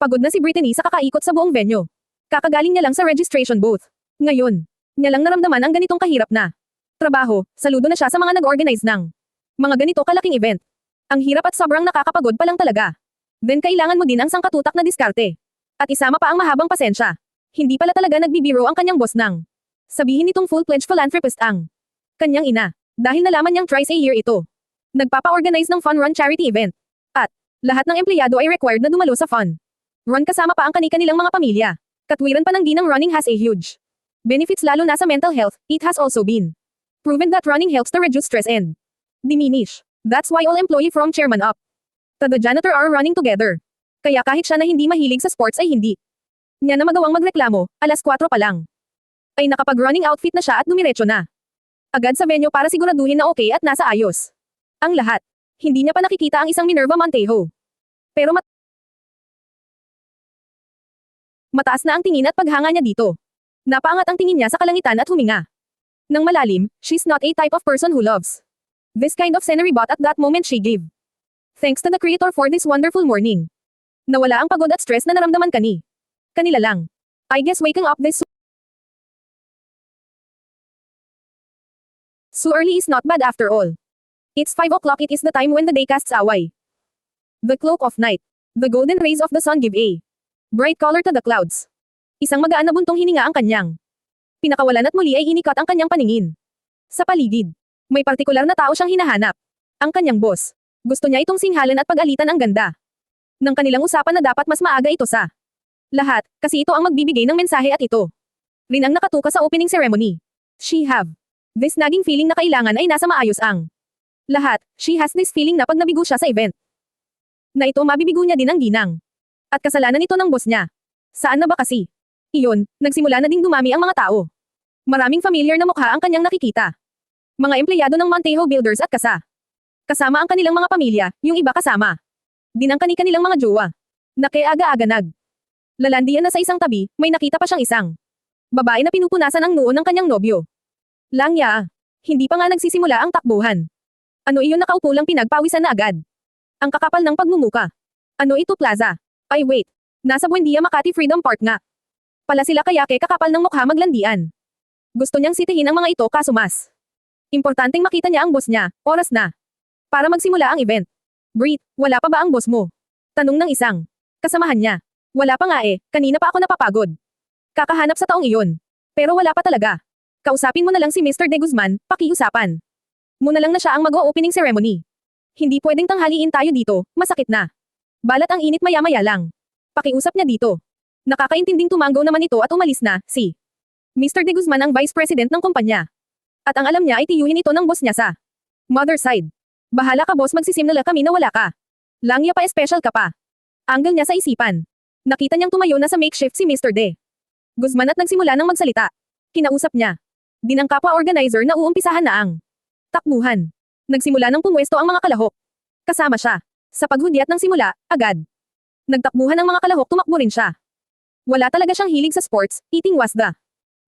Pagod na si Brittany sa kakaikot sa buong venue. Kakagaling niya lang sa registration booth. Ngayon, niya lang naramdaman ang ganitong kahirap na trabaho. Saludo na siya sa mga nag-organize ng mga ganito kalaking event. Ang hirap at sobrang nakakapagod pa lang talaga. Then kailangan mo din ang sangkatutak na diskarte. At isama pa ang mahabang pasensya. Hindi pala talaga nagbibiro ang kanyang boss nang sabihin nitong full-fledged philanthropist ang kanyang ina. Dahil nalaman niyang thrice a year ito. Nagpapa-organize ng fun-run charity event. At lahat ng empleyado ay required na dumalo sa fun run kasama pa ang kani-kanilang mga pamilya. Katwiran pa ng ginang running has a huge benefits lalo na sa mental health. It has also been proven that running helps to reduce stress and diminish. That's why all employee from chairman up to the janitor are running together. Kaya kahit siya na hindi mahilig sa sports ay hindi niya na magawang magreklamo, alas 4 pa lang ay nakapag-running outfit na siya at dumiretso na agad sa venue para siguraduhin na okay at nasa ayos ang lahat. Hindi niya pa nakikita ang isang Minerva Montejo. Pero mataas na ang tingin at paghanga niya dito. Napaangat ang tingin niya sa kalangitan at huminga nang malalim. She's not a type of person who loves this kind of scenery, but at that moment she gave thanks to the creator for this wonderful morning. Nawala ang pagod at stress na naramdaman kanila lang. I guess waking up this so early is not bad after all. It's 5 o'clock. It is the time when the day casts away the cloak of night. The golden rays of the sun give a bright color to the clouds. Isang magaan na buntong hininga ang kanyang pinakawalan at muli ay inikat ang kanyang paningin sa paligid. May partikular na tao siyang hinahanap. Ang kanyang boss. Gusto niya itong singhalan at pag-alitan ang ganda ng kanilang usapan na dapat mas maaga ito sa lahat, kasi ito ang magbibigay ng mensahe at ito rin ang nakatuka sa opening ceremony. She have this nagging feeling na kailangan ay nasa maayos ang lahat. She has this feeling na pag nabigo siya sa event na ito, mabibigo niya din ang ginang. At kasalanan ito ng boss niya. Saan na ba kasi? Iyon, nagsimula na ding dumami ang mga tao. Maraming familiar na mukha ang kanyang nakikita. Mga empleyado ng Montejo Builders at kasama ang kanilang mga pamilya, yung iba kasama din ang kani-kanilang mga jowa. Nakiaga-aga lalandian na sa isang tabi, may nakita pa siyang isang babae na pinupunasan ang noo ng kanyang nobyo. Langya, hindi pa nga nagsisimula ang takbuhan. Ano iyon, nakaupo lang pinagpawisan na agad. Ang kakapal ng pagmumuka. Ano ito, Plaza? Ay wait, nasa Buendia Makati Freedom Park nga pala sila, kaya kakapal ng mukha maglandian. Gusto niyang sitihin ang mga ito kaso mas importanteng makita niya ang boss niya. Oras na para magsimula ang event. Brit, wala pa ba ang boss mo? Tanong ng isang kasamahan niya. Wala pa nga kanina pa ako napapagod. Kakahanap sa taong iyon. Pero wala pa talaga. Kausapin mo na lang si Mr. De Guzman, pakiusapan. Muna lang na siya ang mag-o-opening ceremony. Hindi pwedeng tanghaliin tayo dito, masakit na. Balat ang init maya-maya lang. Pakiusap niya dito. Nakakaintinding tumanggaw naman ito at umalis na, si Mr. De Guzman ang vice president ng kumpanya. At ang alam niya ay tiyuhin ito ng boss niya sa mother side. Bahala ka boss, magsisimula kami na wala ka. Langya pa, special ka pa. Angle niya sa isipan. Nakita niyang tumayo na sa makeshift si Mr. De Guzman at nagsimula ng magsalita. Kinausap niya din ang kapwa organizer na uumpisahan na ang takbuhan. Nagsimula ng pumwesto ang mga kalahok. Kasama siya. Sa paghudyat ng simula, agad nagtakbuhan ang mga kalahok, tumakbo rin siya. Wala talaga siyang hilig sa sports, eating was the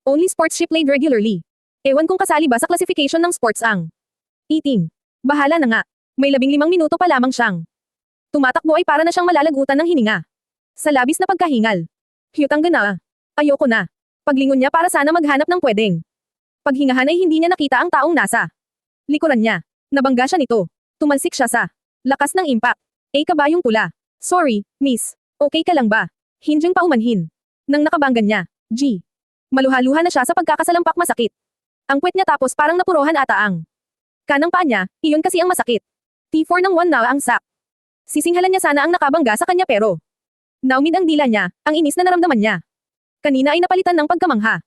only sports she played regularly. Ewan kung kasali ba sa classification ng sports ang eating. Bahala na nga. May 15 minuto pa lamang siyang tumatakbo ay para na siyang malalagutan ng hininga. Sa labis na pagkahingal. Hyutang gana. Ayoko na. Paglingon niya para sana maghanap ng pwedeng paghingahan ay hindi niya nakita ang taong nasa likuran niya. Nabangga siya nito. Tumalsik siya sa lakas ng impact. Kabayong pula. Sorry, miss. Okay ka lang ba? Hinjing paumanhin. Nang nakabanggan niya. G. Maluha-luha na siya sa pagkakasalampak, masakit. Ang puwet niya tapos parang napurohan ata ang kanang paa niya, iyon kasi ang masakit. T4 ng 1 na ang sak. Sisinghalan niya sana ang nakabangga sa kanya pero naumid ang dila niya, ang inis na naramdaman niya. Kanina ay napalitan ng pagkamangha.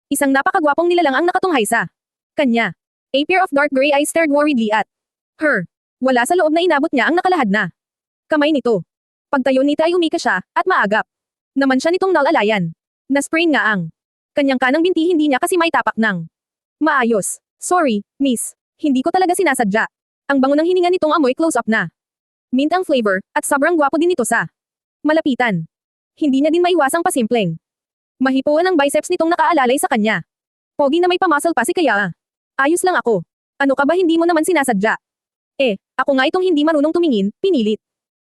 Isang napakagwapong nilalang ang nakatunghay sa kanya. A pair of dark gray eyes stared worriedly at her. Wala sa loob na inabot niya ang nakalahad na kamay nito. Pagtayo nito ay umika siya, at maagap naman siya nitong nalalayan. Na-sprain nga ang kanyang kanang binti, hindi niya kasi may tapak ng maayos. Sorry, miss. Hindi ko talaga sinasadya. Ang bango ng hininga nitong amoy close-up na mint ang flavor, at sobrang gwapo din ito sa malapitan. Hindi niya din maiwasang pasimpleng mahipuan ang biceps nitong nakaalalay sa kanya. Pogi na may pamuscle pa si kaya. Ayos lang ako. Ano ka ba, hindi mo naman sinasadya? Ako nga itong hindi marunong tumingin, pinilit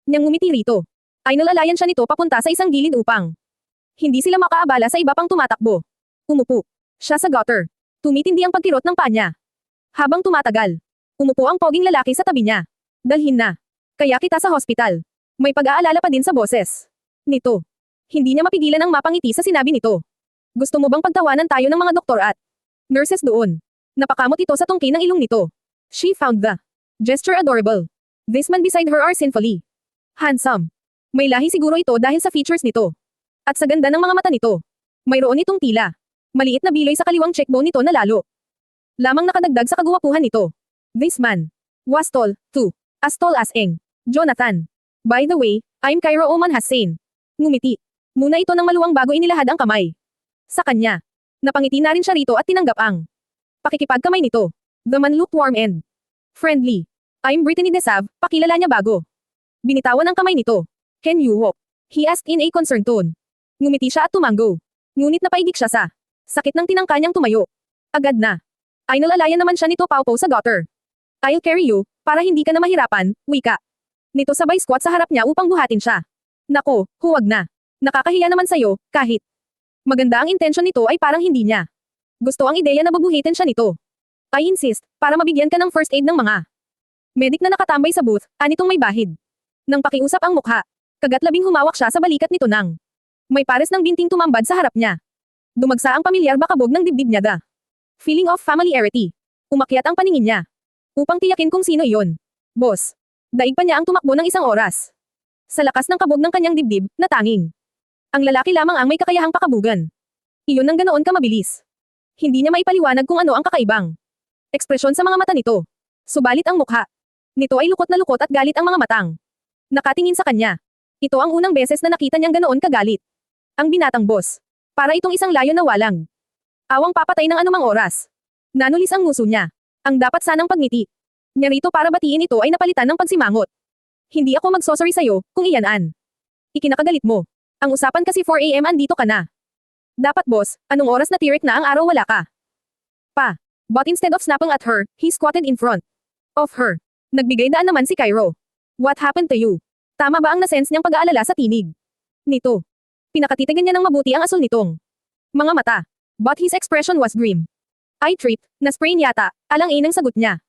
niyang ngumiti rito. Ay nalalayan siya nito papunta sa isang gilid upang hindi sila makaabala sa iba pang tumatakbo. Umupo siya sa gutter. Tumitindi ang pagkirot ng paa niya. Habang tumatagal, umupo ang poging lalaki sa tabi niya. Dalhin na. Kaya kita sa hospital. May pag-aalala pa din sa boses nito. Hindi niya mapigilan ang mapangiti sa sinabi nito. Gusto mo bang pagtawanan tayo ng mga doktor at nurses doon? Napakamot ito sa tungki ng ilong nito. She found the gesture adorable. This man beside her are sinfully handsome. May lahi siguro ito dahil sa features nito. At sa ganda ng mga mata nito. Mayroon itong tila maliit na biloy sa kaliwang cheekbone nito na lalo lamang nakadagdag sa kagwapuhan nito. This man was tall, too. As tall as Eng. Jonathan. By the way, I'm Cairo Oman Hassan. Ngumiti muna ito ng maluwang bago inilahad ang kamay sa kanya. Napangiti na rin siya rito at tinanggap ang pakikipagkamay nito. The man looked warm and friendly. I'm Brittany Desav, pakilala niya bago binitawan ang kamay nito. Can you walk? He asked in a concerned tone. Ngumiti siya at tumango. Ngunit napaigik siya sa sakit ng tinangka niyang tumayo. Agad na. Ay nalalayan naman siya nito paupo sa gutter. I'll carry you, para hindi ka na mahirapan, wika. Nito sabay squat sa harap niya upang buhatin siya. Nako, huwag na. Nakakahiya naman sa'yo, kahit maganda ang intensyon nito ay parang hindi niya gusto ang ideya na babuhitin siya nito. I insist, para mabigyan ka ng first aid ng mga medic na nakatambay sa booth, anitong may bahid. Nang pakiusap ang mukha, kagat-labing humawak siya sa balikat nito nang may pares ng binting tumambad sa harap niya. Dumagsa ang pamilyar bakabog ng dibdib niya da. Feeling of familiarity. Umakyat ang paningin niya. Upang tiyakin kung sino iyon. Boss. Daig pa niya ang tumakbo ng isang oras. Sa lakas ng kabog ng kanyang dibdib, na tanging ang lalaki lamang ang may kakayahang pakabugan. Iyon ang ganoon ka mabilis. Hindi niya maipaliwanag kung ano ang kakaibang ekspresyon sa mga mata nito. Subalit ang mukha nito ay lukot na lukot at galit ang mga matang nakatingin sa kanya. Ito ang unang beses na nakita niyang ganoon kagalit ang binatang boss. Para itong isang layon na walang awang papatay ng anumang oras. Nanulis ang nguso niya. Ang dapat sanang pagngiti niya rito para batiin ito ay napalitan ng pagsimangot. Hindi ako magsosorry sa'yo, kung iyan an ikinakagalit mo. Ang usapan kasi 4 AM andito ka na. Dapat boss, anong oras na tirik na ang araw wala ka? Pa. But instead of snapping at her, he squatted in front of her. Nagbigay daan naman si Cairo. What happened to you? Tama ba ang nasense niyang pag-aalala sa tinig nito? Pinakatitigan niya ng mabuti ang asul nitong mga mata. But his expression was grim. I tripped, na-sprain yata, alang-inang sagot niya.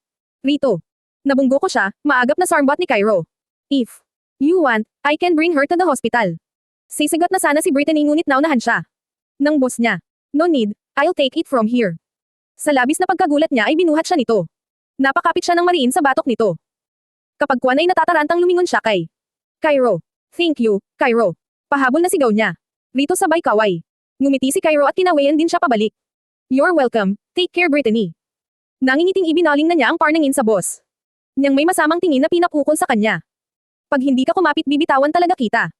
Rito. Nabunggo ko siya, maagap na sarmbot ni Cairo. If you want, I can bring her to the hospital. Sisigot na sana si Brittany ngunit naunahan siya ng boss niya. No need, I'll take it from here. Sa labis na pagkagulat niya ay binuhat siya nito. Napakapit siya ng mariin sa batok nito. Kapag kuwan ay natatarantang lumingon siya kay Cairo. Thank you, Cairo. Pahabol na sigaw niya. Rito sabay kaway. Ngumiti si Cairo at kinawayan din siya pabalik. You're welcome, take care Brittany. Nangingiting ibinaling na niya ang parnangin sa boss. Niyang may masamang tingin na pinapukol sa kanya. Pag hindi ka kumapit bibitawan talaga kita.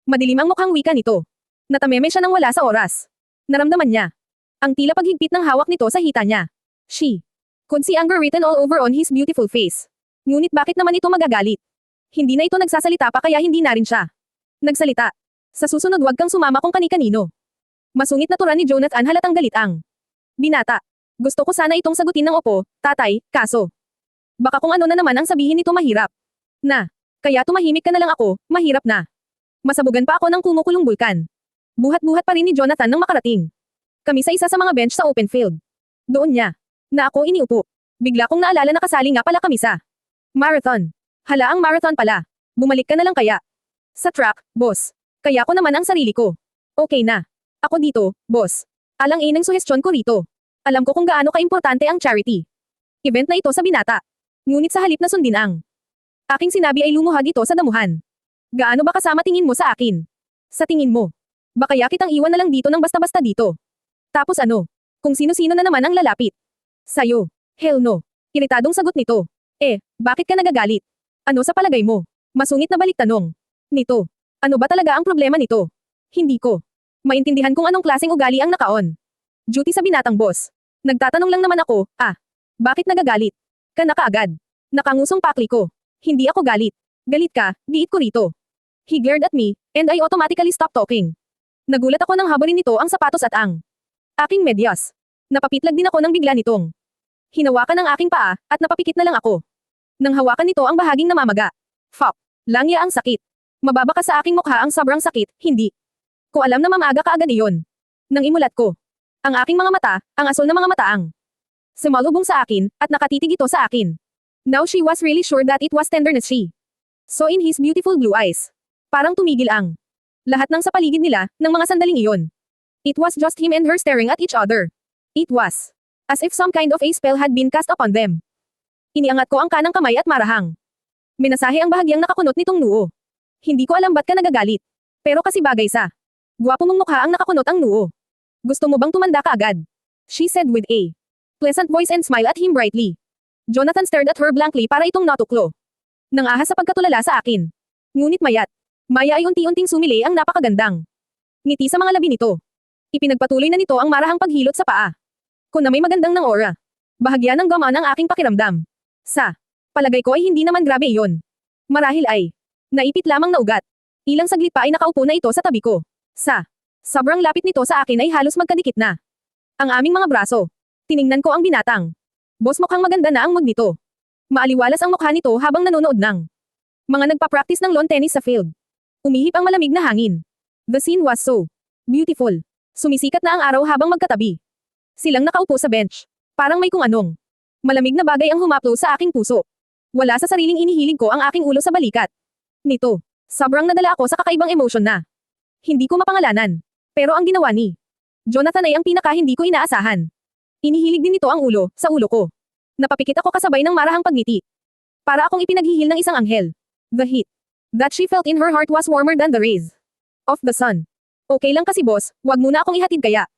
Madilim ang mukhang wika nito. Natameme siya nang wala sa oras. Naramdaman niya ang tila paghigpit ng hawak nito sa hita niya. She could see anger written all over on his beautiful face. Ngunit bakit naman ito magagalit? Hindi na ito nagsasalita pa kaya hindi na rin siya nagsalita. Sa susunod wag kang sumama kung kani-kanino. Masungit na turan ni Jonathan halatang galit ang binata. Gusto ko sana itong sagutin ng opo, tatay, kaso baka kung ano na naman ang sabihin nito mahirap. Na. Kaya tumahimik ka na lang ako, mahirap na. Masabugan pa ako ng kumukulong bulkan. Buhat-buhat pa rin ni Jonathan nang makarating kami sa isa sa mga bench sa open field. Doon niya na ako iniupo. Bigla kong naalala na kasali nga pala kami sa marathon. Hala ang marathon pala. Bumalik ka na lang kaya. Sa track, boss. Kaya ko naman ang sarili ko. Okay na. Ako dito, boss. Alang-inang suhestyon ko rito. Alam ko kung gaano kaimportante ang charity event na ito sa binata. Ngunit sa halip na sundin ang aking sinabi ay lumuhag ito sa damuhan. Gaano ba kasama tingin mo sa akin? Sa tingin mo, baka ya kitang iwan na lang dito ng basta-basta dito. Tapos ano? Kung sino-sino na naman ang lalapit sa'yo. Hell no. Iritadong sagot nito. Bakit ka nagagalit? Ano sa palagay mo? Masungit na balik tanong nito. Ano ba talaga ang problema nito? Hindi ko maintindihan kung anong klaseng ugali ang nakaon duty sa binatang boss. Nagtatanong lang naman ako, bakit nagagalit ka na kaagad? Nakangusong pakli ko. Hindi ako galit. Galit ka, diit ko rito. He glared at me, and I automatically stopped talking. Nagulat ako nang habulin nito ang sapatos at ang aking medyas. Napapitlag din ako nang bigla nitong hinawakan ang aking paa, at napapikit na lang ako. Nang hawakan nito ang bahaging namamaga. Fuck. Langya ang sakit. Mababa ka sa aking mukha ang sobrang sakit, hindi. Ko alam na mamaga ka agad iyon. Nang imulat ko. Ang aking mga mata, ang asul na mga mataang. Sumalubong sa akin, at nakatitig ito sa akin. Now she was really sure that it was tenderness she saw in his beautiful blue eyes. Parang tumigil ang lahat ng sa paligid nila, ng mga sandaling iyon. It was just him and her staring at each other. It was as if some kind of a spell had been cast upon them. Iniangat ko ang kanang kamay at marahang minasahe ang bahagyang nakakunot nitong noo. Hindi ko alam ba't ka nagagalit. Pero kasi bagay sa gwapo mong mukha ang nakakunot ang noo. Gusto mo bang tumanda ka agad? She said with a pleasant voice and smiled at him brightly. Jonathan stared at her blankly para itong natuklo. Nangahas sa pagkatulala sa akin. Ngunit Maya ay unti-unting sumili ang napakagandang ngiti sa mga labi nito. Ipinagpatuloy na nito ang marahang paghilot sa paa. Ko na may magandang ng aura. Bahagya ng gamaan ang aking pakiramdam. Sa palagay ko ay hindi naman grabe iyon. Marahil ay naipit lamang na ugat. Ilang saglit pa ay nakaupo na ito sa tabi ko. Sa sobrang lapit nito sa akin ay halos magkadikit na ang aming mga braso. Tiningnan ko ang binatang. Boss, mukhang maganda na ang mood nito. Maaliwalas ang mukha nito habang nanonood ng mga nagpa-practice ng lawn tennis sa field. Umihip ang malamig na hangin. The scene was so beautiful. Sumisikat na ang araw habang magkatabi. Silang nakaupo sa bench. Parang may kung anong malamig na bagay ang humaplo sa aking puso. Wala sa sariling inihilig ko ang aking ulo sa balikat nito. Sobrang nadala ako sa kakaibang emosyon na hindi ko mapangalanan. Pero ang ginawa ni Jonathan ay ang pinaka hindi ko inaasahan. Inihilig din nito ang ulo sa ulo ko. Napapikit ako kasabay ng marahang pagngiti. Para akong ipinaghihil ng isang anghel. The heat that she felt in her heart was warmer than the rays of the sun. Okay lang kasi boss, wag muna akong ihatid kaya.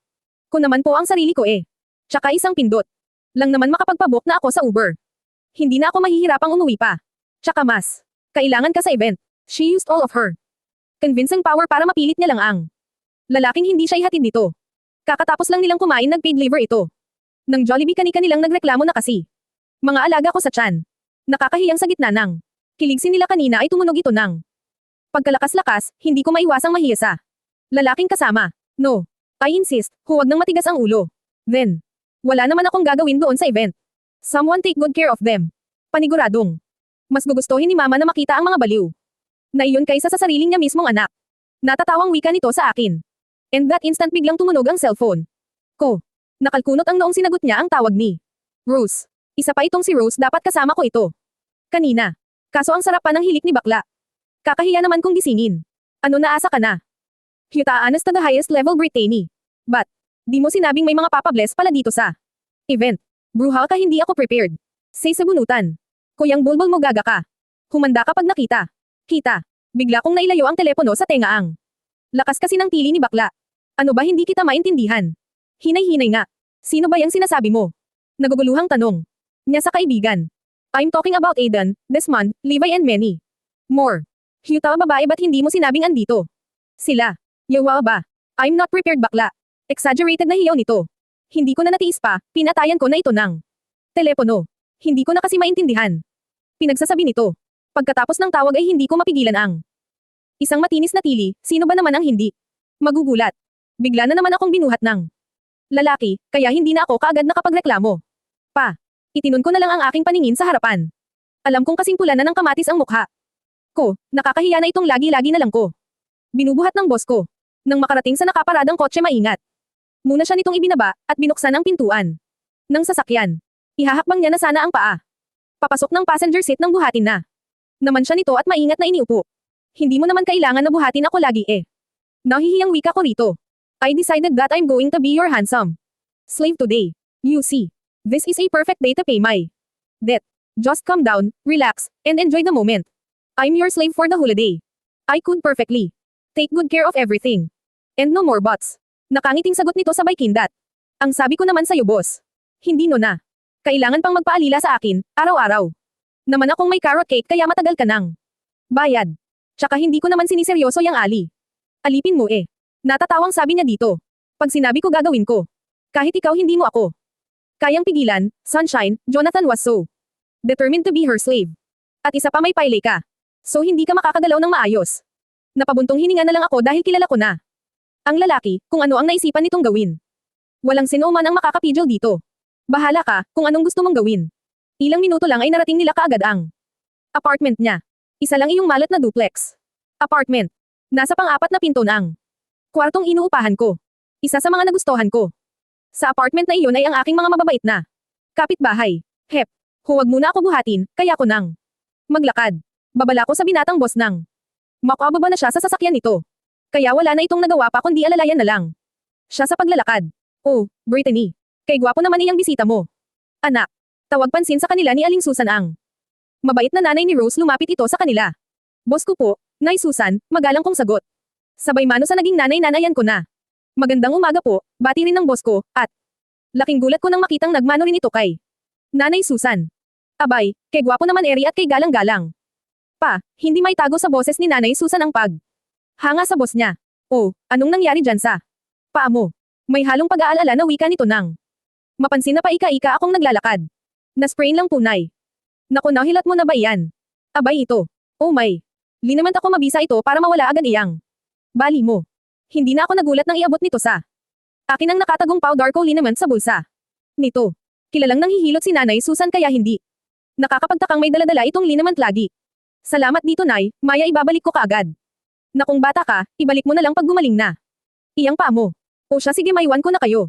Ko naman po ang sarili ko eh. Tsaka isang pindot lang naman makapagpabook na ako sa Uber. Hindi na ako mahihirapang umuwi pa. Tsaka mas kailangan ka sa event. She used all of her convincing power para mapilit niya lang ang lalaking hindi siya ihatid nito. Kakatapos lang nilang kumain nag-paid liver ito. Nang Jollibee kani-kanilang nagreklamo na kasi. Mga alaga ko sa tiyan. Nakakahiyang sa gitna ng kiligsin nila kanina ay tumunog ito ng pagkalakas-lakas, hindi ko maiwasang mahiyasa. Lalaking kasama. No. I insist, huwag nang matigas ang ulo. Then, wala naman akong gagawin doon sa event. Someone take good care of them. Paniguradong. Mas gugustuhin ni mama na makita ang mga baliw na iyon kaysa sa sariling niya mismong anak. Natatawang wika nito sa akin. And that instant biglang tumunog ang cellphone ko. Nakalkunot ang noong sinagot niya ang tawag ni Rose. Isa pa itong si Rose, dapat kasama ko ito kanina. Kaso ang sarap pa ng hilik ni bakla. Kakahiya naman kung gisingin. Ano, naasa ka na? Hyutaanas to the highest level Brittany. But, di mo sinabing may mga papabless pala dito sa event. Bruhal ka, hindi ako prepared. Say sa bunutan. Kuyang bulbul mo, gaga ka. Humanda ka pag nakita. Kita. Bigla kong nailayo ang telepono sa tenga ang lakas kasi ng tili ni bakla. Ano ba, hindi kita maintindihan? Hinay-hinay nga. Sino ba yung sinasabi mo? Naguguluhang tanong niya sa kaibigan. I'm talking about Aidan, Desmond, Levi and many more. Hyuta, babae, ba't hindi mo sinabing andito? Sila. Yawa ba? I'm not prepared, bakla. Exaggerated na hiyaw nito. Hindi ko na natiis pa, pinatayan ko na ito ng telepono. Hindi ko na kasi maintindihan. Pinagsasabi nito. Pagkatapos ng tawag ay hindi ko mapigilan ang isang matinis na tili, sino ba naman ang hindi magugulat? Bigla na naman akong binuhat ng lalaki, kaya hindi na ako kaagad nakapagreklamo. Pa. Itinun ko na lang ang aking paningin sa harapan. Alam kong kasing pula na ng kamatis ang mukha ko, nakakahiya na itong lagi-lagi na lang ko. Binubuhat ng boss ko. Nang makarating sa nakaparadang kotse, maingat muna siya nitong ibinaba, at binuksan ang pintuan ng sasakyan. Ihahakbang niya na sana ang paa. Papasok ng passenger seat nang buhatin na naman siya nito at maingat na iniupo. Hindi mo naman kailangan na buhatin ako lagi eh. Nahihiyang wika ko rito. I decided that I'm going to be your handsome slave today. You see. This is a perfect day to pay my debt. Just calm down, relax, and enjoy the moment. I'm your slave for the holiday. I could perfectly take good care of everything. And no more buts. Nakangiting sagot nito sabay kindat. Ang sabi ko naman sa'yo, boss. Hindi no na. Kailangan pang magpaalila sa akin, araw-araw. Naman akong may carrot cake kaya matagal ka nang bayad. Tsaka hindi ko naman siniseryoso yang ali. Alipin mo eh. Natatawang sabi niya dito. Pag sinabi ko gagawin ko. Kahit ikaw hindi mo ako kayang pigilan, Sunshine, Jonathan was so determined to be her slave. At isa pa, may pile ka. So hindi ka makakagalaw ng maayos. Napabuntong hininga na lang ako dahil kilala ko na ang lalaki, kung ano ang naisipan nitong gawin. Walang sino man ang makakapidyo dito. Bahala ka, kung anong gusto mong gawin. Ilang minuto lang ay narating nila kaagad ang apartment niya. Isa lang iyong malat na duplex. Apartment. Nasa pang-apat na pinto ng kwartong inuupahan ko. Isa sa mga nagustuhan ko. Sa apartment na iyon ay ang aking mga mababait na kapitbahay. Hep. Huwag muna ako buhatin, kaya ko nang maglakad. Babala ko sa binatang boss nang makababa na siya sa sasakyan nito. Kaya wala na itong nagawa pa kundi alalayan na lang siya sa paglalakad. Oh, Brittany. Kay gwapo naman iyang bisita mo. Anak. Tawag pansin sa kanila ni Aling Susan ang mabait na nanay ni Rose. Lumapit ito sa kanila. Boss ko po, Nay Susan, magalang kong sagot. Sabay mano sa naging nanay-nanayan ko na. Magandang umaga po, bati rin ng boss ko, at laking gulat ko nang makitang nagmano rin ito kay Nanay Susan. Abay, kay gwapo naman eri at kay galang-galang. Pa, hindi may tago sa boses ni Nanay Susan ang pag hanga sa boss niya. Oh, anong nangyari dyan sa paa mo? May halong pag-aalala na wika nito nang mapansin na paika-ika akong naglalakad. Na-sprain lang po, Nay. Naku, nahilat mo na ba iyan? Abay ito. Oh my. Linamant ako mabisa ito para mawala agad iyang bali mo. Hindi na ako nagulat nang iabot nito sa akin ang nakatagong powder ko linament sa bulsa nito. Kilalang nanghihilot si Nanay Susan kaya hindi nakakapagtakang may daladala itong linament lagi. Salamat dito, Nay, Maya, ibabalik ko kaagad. Na kung bata ka, ibalik mo na lang pag gumaling na iyang paa mo. O siya, sige, maiwan ko na kayo.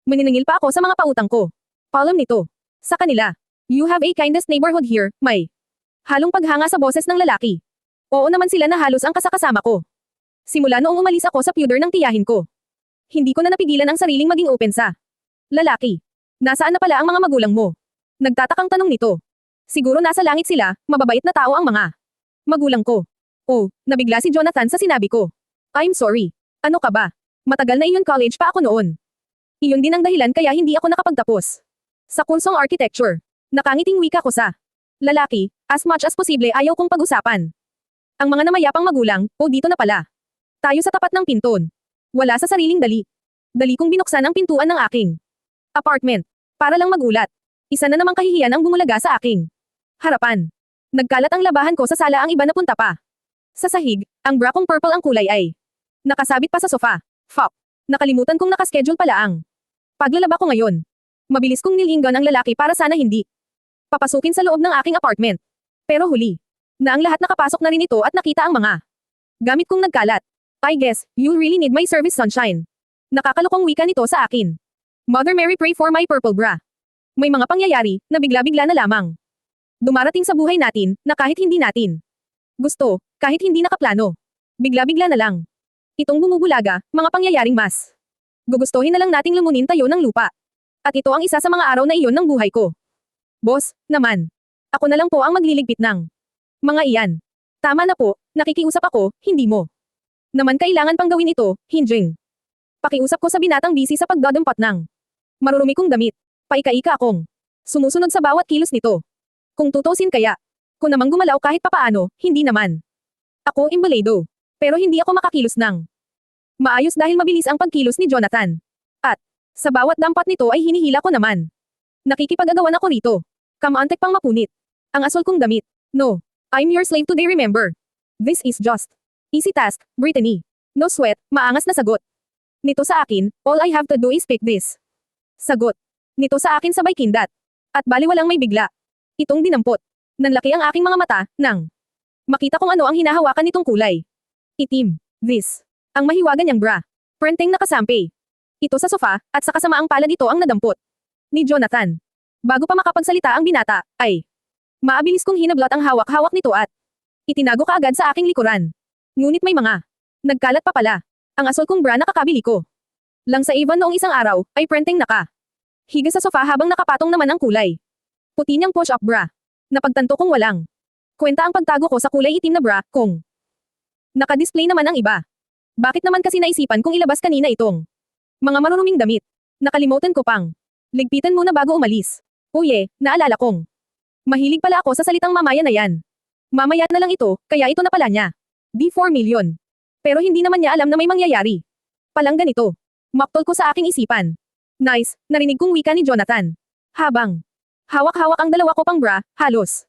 Maniningil pa ako sa mga pautang ko. Palm nito sa kanila. You have a kindest neighborhood here, may halong paghanga sa boses ng lalaki. Oo naman sila na halos ang kasakasama ko. Simula noong umalis ako sa pewder ng tiyahin ko. Hindi ko na napigilan ang sariling maging open sa lalaki. Nasaan na pala ang mga magulang mo? Nagtatakang tanong nito. Siguro nasa langit sila, mababait na tao ang mga magulang ko. Oh, nabigla si Jonathan sa sinabi ko. I'm sorry. Ano ka ba? Matagal na iyon, college pa ako noon. Iyon din ang dahilan kaya hindi ako nakapagtapos sa kursong architecture. Nakangiting wika ko sa lalaki, as much as posible ayaw kong pag-usapan ang mga namayapang magulang. O dito na pala tayo sa tapat ng pinton. Wala sa sariling dali. Dali kong binuksan ang pintuan ng aking apartment para lang magulat. Isa na namang kahihiyan ang bumulaga sa aking harapan. Nagkalat ang labahan ko sa sala, ang iba napunta pa sa sahig. Ang bra kong purple ang kulay ay nakasabit pa sa sofa. Fuck. Nakalimutan kong nakaschedule pala ang paglalaba ko ngayon. Mabilis kong nilinggan ang lalaki para sana hindi papasukin sa loob ng aking apartment. Pero huli na ang lahat, nakapasok na rin ito at nakita ang mga gamit kong nagkalat. I guess, you really need my service, sunshine. Nakakalokong wika nito sa akin. Mother Mary, pray for my purple bra. May mga pangyayari na bigla-bigla na lamang dumarating sa buhay natin na kahit hindi natin gusto, kahit hindi nakaplano. Bigla-bigla na lang itong bumubulaga, mga pangyayaring mas gugustuhin na lang nating lumunin tayo ng lupa. At ito ang isa sa mga araw na iyon ng buhay ko. Boss, naman. Ako na lang po ang magliligpit ng mga iyan. Tama na po, nakikiusap ako, hindi mo naman kailangan pang gawin ito, Hinjing. Pakiusap ko sa binatang busy sa pagdadumpat ng marurumi kong damit. Paika-ika akong sumusunod sa bawat kilos nito. Kung tutusin kaya, kung namang gumalaw kahit papaano, hindi naman ako imbaledo. Pero hindi ako makakilos ng maayos dahil mabilis ang pagkilos ni Jonathan. At sa bawat dampat nito ay hinihila ko naman. Nakikipag-agawan ako rito. Kamantek pang mapunit ang asol kong damit. No, I'm your slave today, remember. This is just easy task, Brittany. No sweat, maangas na sagot nito sa akin. All I have to do is pick this. Sagot nito sa akin sabay kindat. At baliwalang may bigla itong dinampot. Nanlaki ang aking mga mata nang makita kung ano ang hinahawakan nitong kulay itim. This ang mahiwagan niyang bra. Printing nakasampe ito sa sofa, at sa kasamaang palad ito ang nadampot ni Jonathan. Bago pa makapagsalita ang binata, ay maabilis kong hinablot ang hawak-hawak nito at itinago kaagad sa aking likuran. Ngunit may mga nagkalat pa pala. Ang asol kong bra na kakabili ko lang sa Avon noong isang araw, ay printing naka higa sa sofa habang nakapatong naman ang kulay puti niyang push-up bra. Napagtanto kong walang kwenta ang pagtago ko sa kulay itim na bra, kung naka-display naman ang iba. Bakit naman kasi naisipan kong ilabas kanina itong mga maruruming damit? Nakalimutan ko pang ligpitan muna bago umalis. Uye, naalala kong mahilig pala ako sa salitang mamaya na yan. Mamaya na lang ito, kaya ito na pala niya. Di 4 million. Pero hindi naman niya alam na may mangyayari palang ganito. Maktol ko sa aking isipan. Nice, narinig kong wika ni Jonathan. Habang hawak-hawak ang dalawa ko pang bra, halos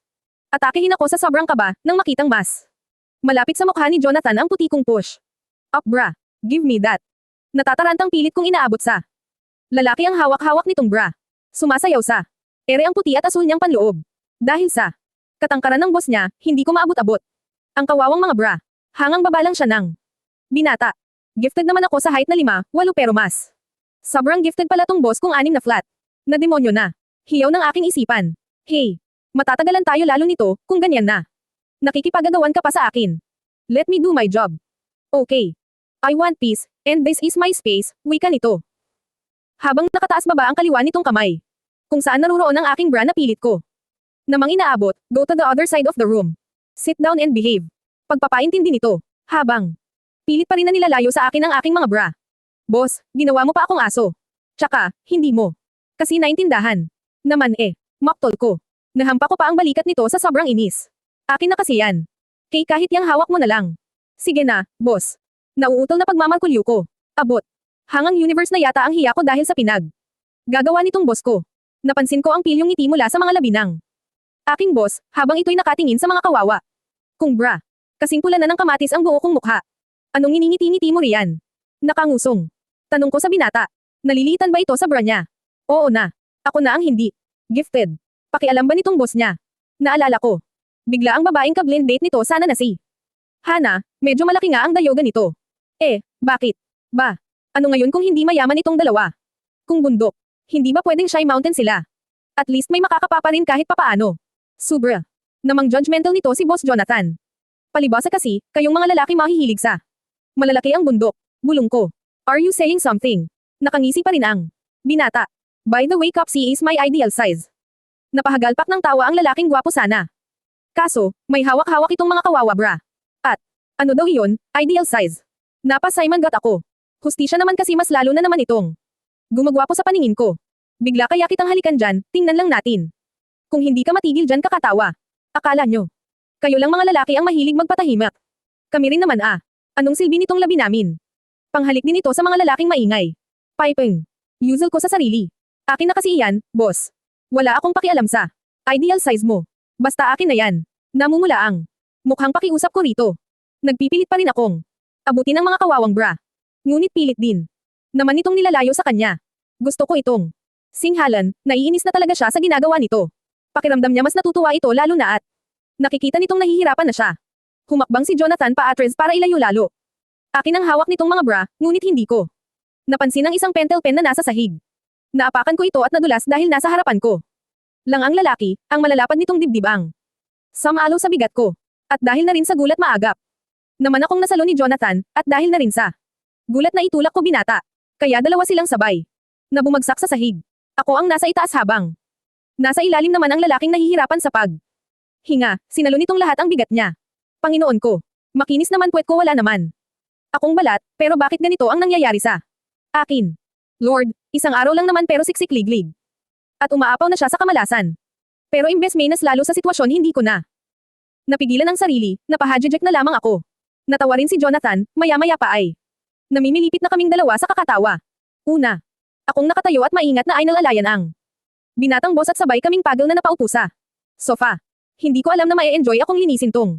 atakehin ako sa sobrang kaba nang makitang mas malapit sa mukha ni Jonathan ang puti kong push up bra. Give me that. Natatarantang pilit kong inaabot sa lalaki ang hawak-hawak nitong bra. Sumasayaw sa ere ang puti at asul niyang panloob. Dahil sa katangkaran ng boss niya, hindi ko maabot-abot ang kawawang mga bra. Hangang baba lang siya ng binata. Gifted naman ako sa height na 5, 8 pero mas. Sobrang gifted pala tong boss kung 6 na flat. Na demonyo na. Hiyaw ng aking isipan. Hey, matatagalan tayo lalo nito, kung ganyan na. Nakikipagagawan ka pa sa akin. Let me do my job. Okay. I want peace, and this is my space, wika nito. Habang nakataas baba ang kaliwa nitong kamay. Kung saan naruroon ang aking bra na pilit ko. Namang inaabot, go to the other side of the room. Sit down and behave. Pagpapaintindi nito. Habang pilit pa rin na nilalayo sa akin ang aking mga bra. Boss, ginawa mo pa akong aso. Tsaka, hindi mo. Kasi naintindahan. Naman maktol ko. Nahampa ko pa ang balikat nito sa sobrang inis. Akin na kasi yan. Kay kahit yang hawak mo na lang. Sige na, boss. Nauutol na pagmamalkulyo ko. Abot. Hangang universe na yata ang hiya ko dahil sa pinag. Gagawa nitong boss ko. Napansin ko ang pilyong ngiti mula sa mga labinang. Aking boss, habang ito'y nakatingin sa mga kawawa. Kung bra. Kasing pula na ng kamatis ang buo kong mukha. Anong nginingiti-ngiti mo riyan? Nakangusong. Tanong ko sa binata. Naliliitan ba ito sa bra niya? Oo na. Ako na ang hindi. Gifted. Pakialam ba nitong boss niya? Naalala ko. Bigla ang babaeng ka-blind date nito sana na si Hana, medyo malaki nga ang dayoga nito. Bakit? Ba? Ano ngayon kung hindi mayaman itong dalawa? Kung bundok, hindi ba pwedeng shy mountain sila? At least may makakapapa rin kahit papaano. Sobra. Namang judgmental nito si Boss Jonathan. Palibasa kasi, kayong mga lalaki mahihilig sa malalaki ang bundok. Bulong ko. Are you saying something? Nakangisi pa rin ang binata. By the way, Copsy is my ideal size. Napahagalpak ng tawa ang lalaking gwapo sana. Kaso, may hawak-hawak itong mga kawawa bra. At, ano daw iyon, ideal size. Napa-Simon got ako. Hustisya naman kasi mas lalo na naman itong gumagwapo sa paningin ko. Bigla kaya kitang halikan dyan, tingnan lang natin. Kung hindi ka matigil dyan kakatawa. Akala nyo. Kayo lang mga lalaki ang mahilig magpatahimak. Kami rin naman Anong silbi nitong labi namin? Panghalik din ito sa mga lalaking maingay. Piping. Usual ko sa sarili. Akin na kasi iyan, boss. Wala akong pakialam sa ideal size mo. Basta akin na yan. Namumula ang mukhang pakiusap ko rito. Nagpipilit pa rin akong abutin ang mga kawawang bra. Ngunit pilit din naman itong nilalayo sa kanya. Gusto ko itong singhalan, naiinis na talaga siya sa ginagawa nito. Pakiramdam niya mas natutuwa ito lalo na at nakikita nitong nahihirapan na siya. Humakbang si Jonathan paatres para ilayo lalo. Akin ang hawak nitong mga bra, ngunit hindi ko napansin ang isang pentel pen na nasa sahig. Naapakan ko ito at nadulas dahil nasa harapan ko. Lang ang lalaki, ang malalapad nitong dibdib ang samalo sa bigat ko. At dahil na rin sa gulat maagap. Naman akong nasalo ni Jonathan, at dahil na rin sa gulat na itulak ko binata. Kaya dalawa silang sabay na bumagsak sa sahig. Ako ang nasa itaas habang nasa ilalim naman ang lalaking nahihirapan sa pag hinga, sinalo nitong lahat ang bigat niya. Panginoon ko. Makinis naman puwet ko wala naman. Akong balat, pero bakit ganito ang nangyayari sa akin? Lord, isang araw lang naman pero siksik-liglig. At umaapaw na siya sa kamalasan. Pero imbes may nas lalo sa sitwasyon hindi ko na napigilan ang sarili, napahadjejek na lamang ako. Natawa rin si Jonathan, maya-maya pa ay namimilipit na kaming dalawa sa kakatawa. Una, akong nakatayo at maingat na ay nalalayan ang binatang boss at sabay kaming pagel na napaupo sa sofa. Hindi ko alam na mae-enjoy akong linisin tong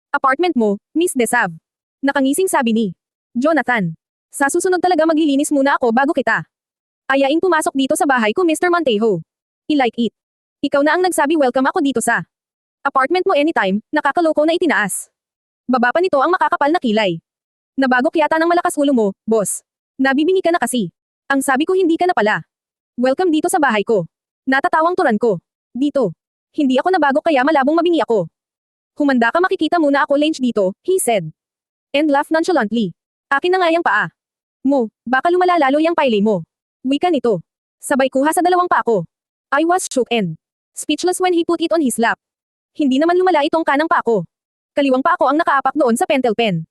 apartment mo, Miss Desav. Nakangising sabi ni Jonathan. Sa susunod talaga maglilinis muna ako bago kita ayain pumasok dito sa bahay ko, Mr. Montejo. I-like it. Ikaw na ang nagsabi welcome ako dito sa apartment mo anytime, nakakaloko na itinaas. Baba pa nito ang makakapal na kilay. Nabagok yata ng malakas ulo mo, boss. Nabibingi ka na kasi. Ang sabi ko hindi ka na pala. Welcome dito sa bahay ko. Natatawang turan ko. Dito. Hindi ako nabagok kaya malabong mabingi ako. Humanda ka makikita muna ako lunch dito, he said. And laughed nonchalantly. Akin na nga yang paa. Mo, baka lumala lalo yang pailay mo. Wika nito. Sabay kuha sa dalawang pa ako. I was shook and speechless when he put it on his lap. Hindi naman lumala itong kanang pa ako. Kaliwang pa ako ang nakaapak doon sa pentel pen.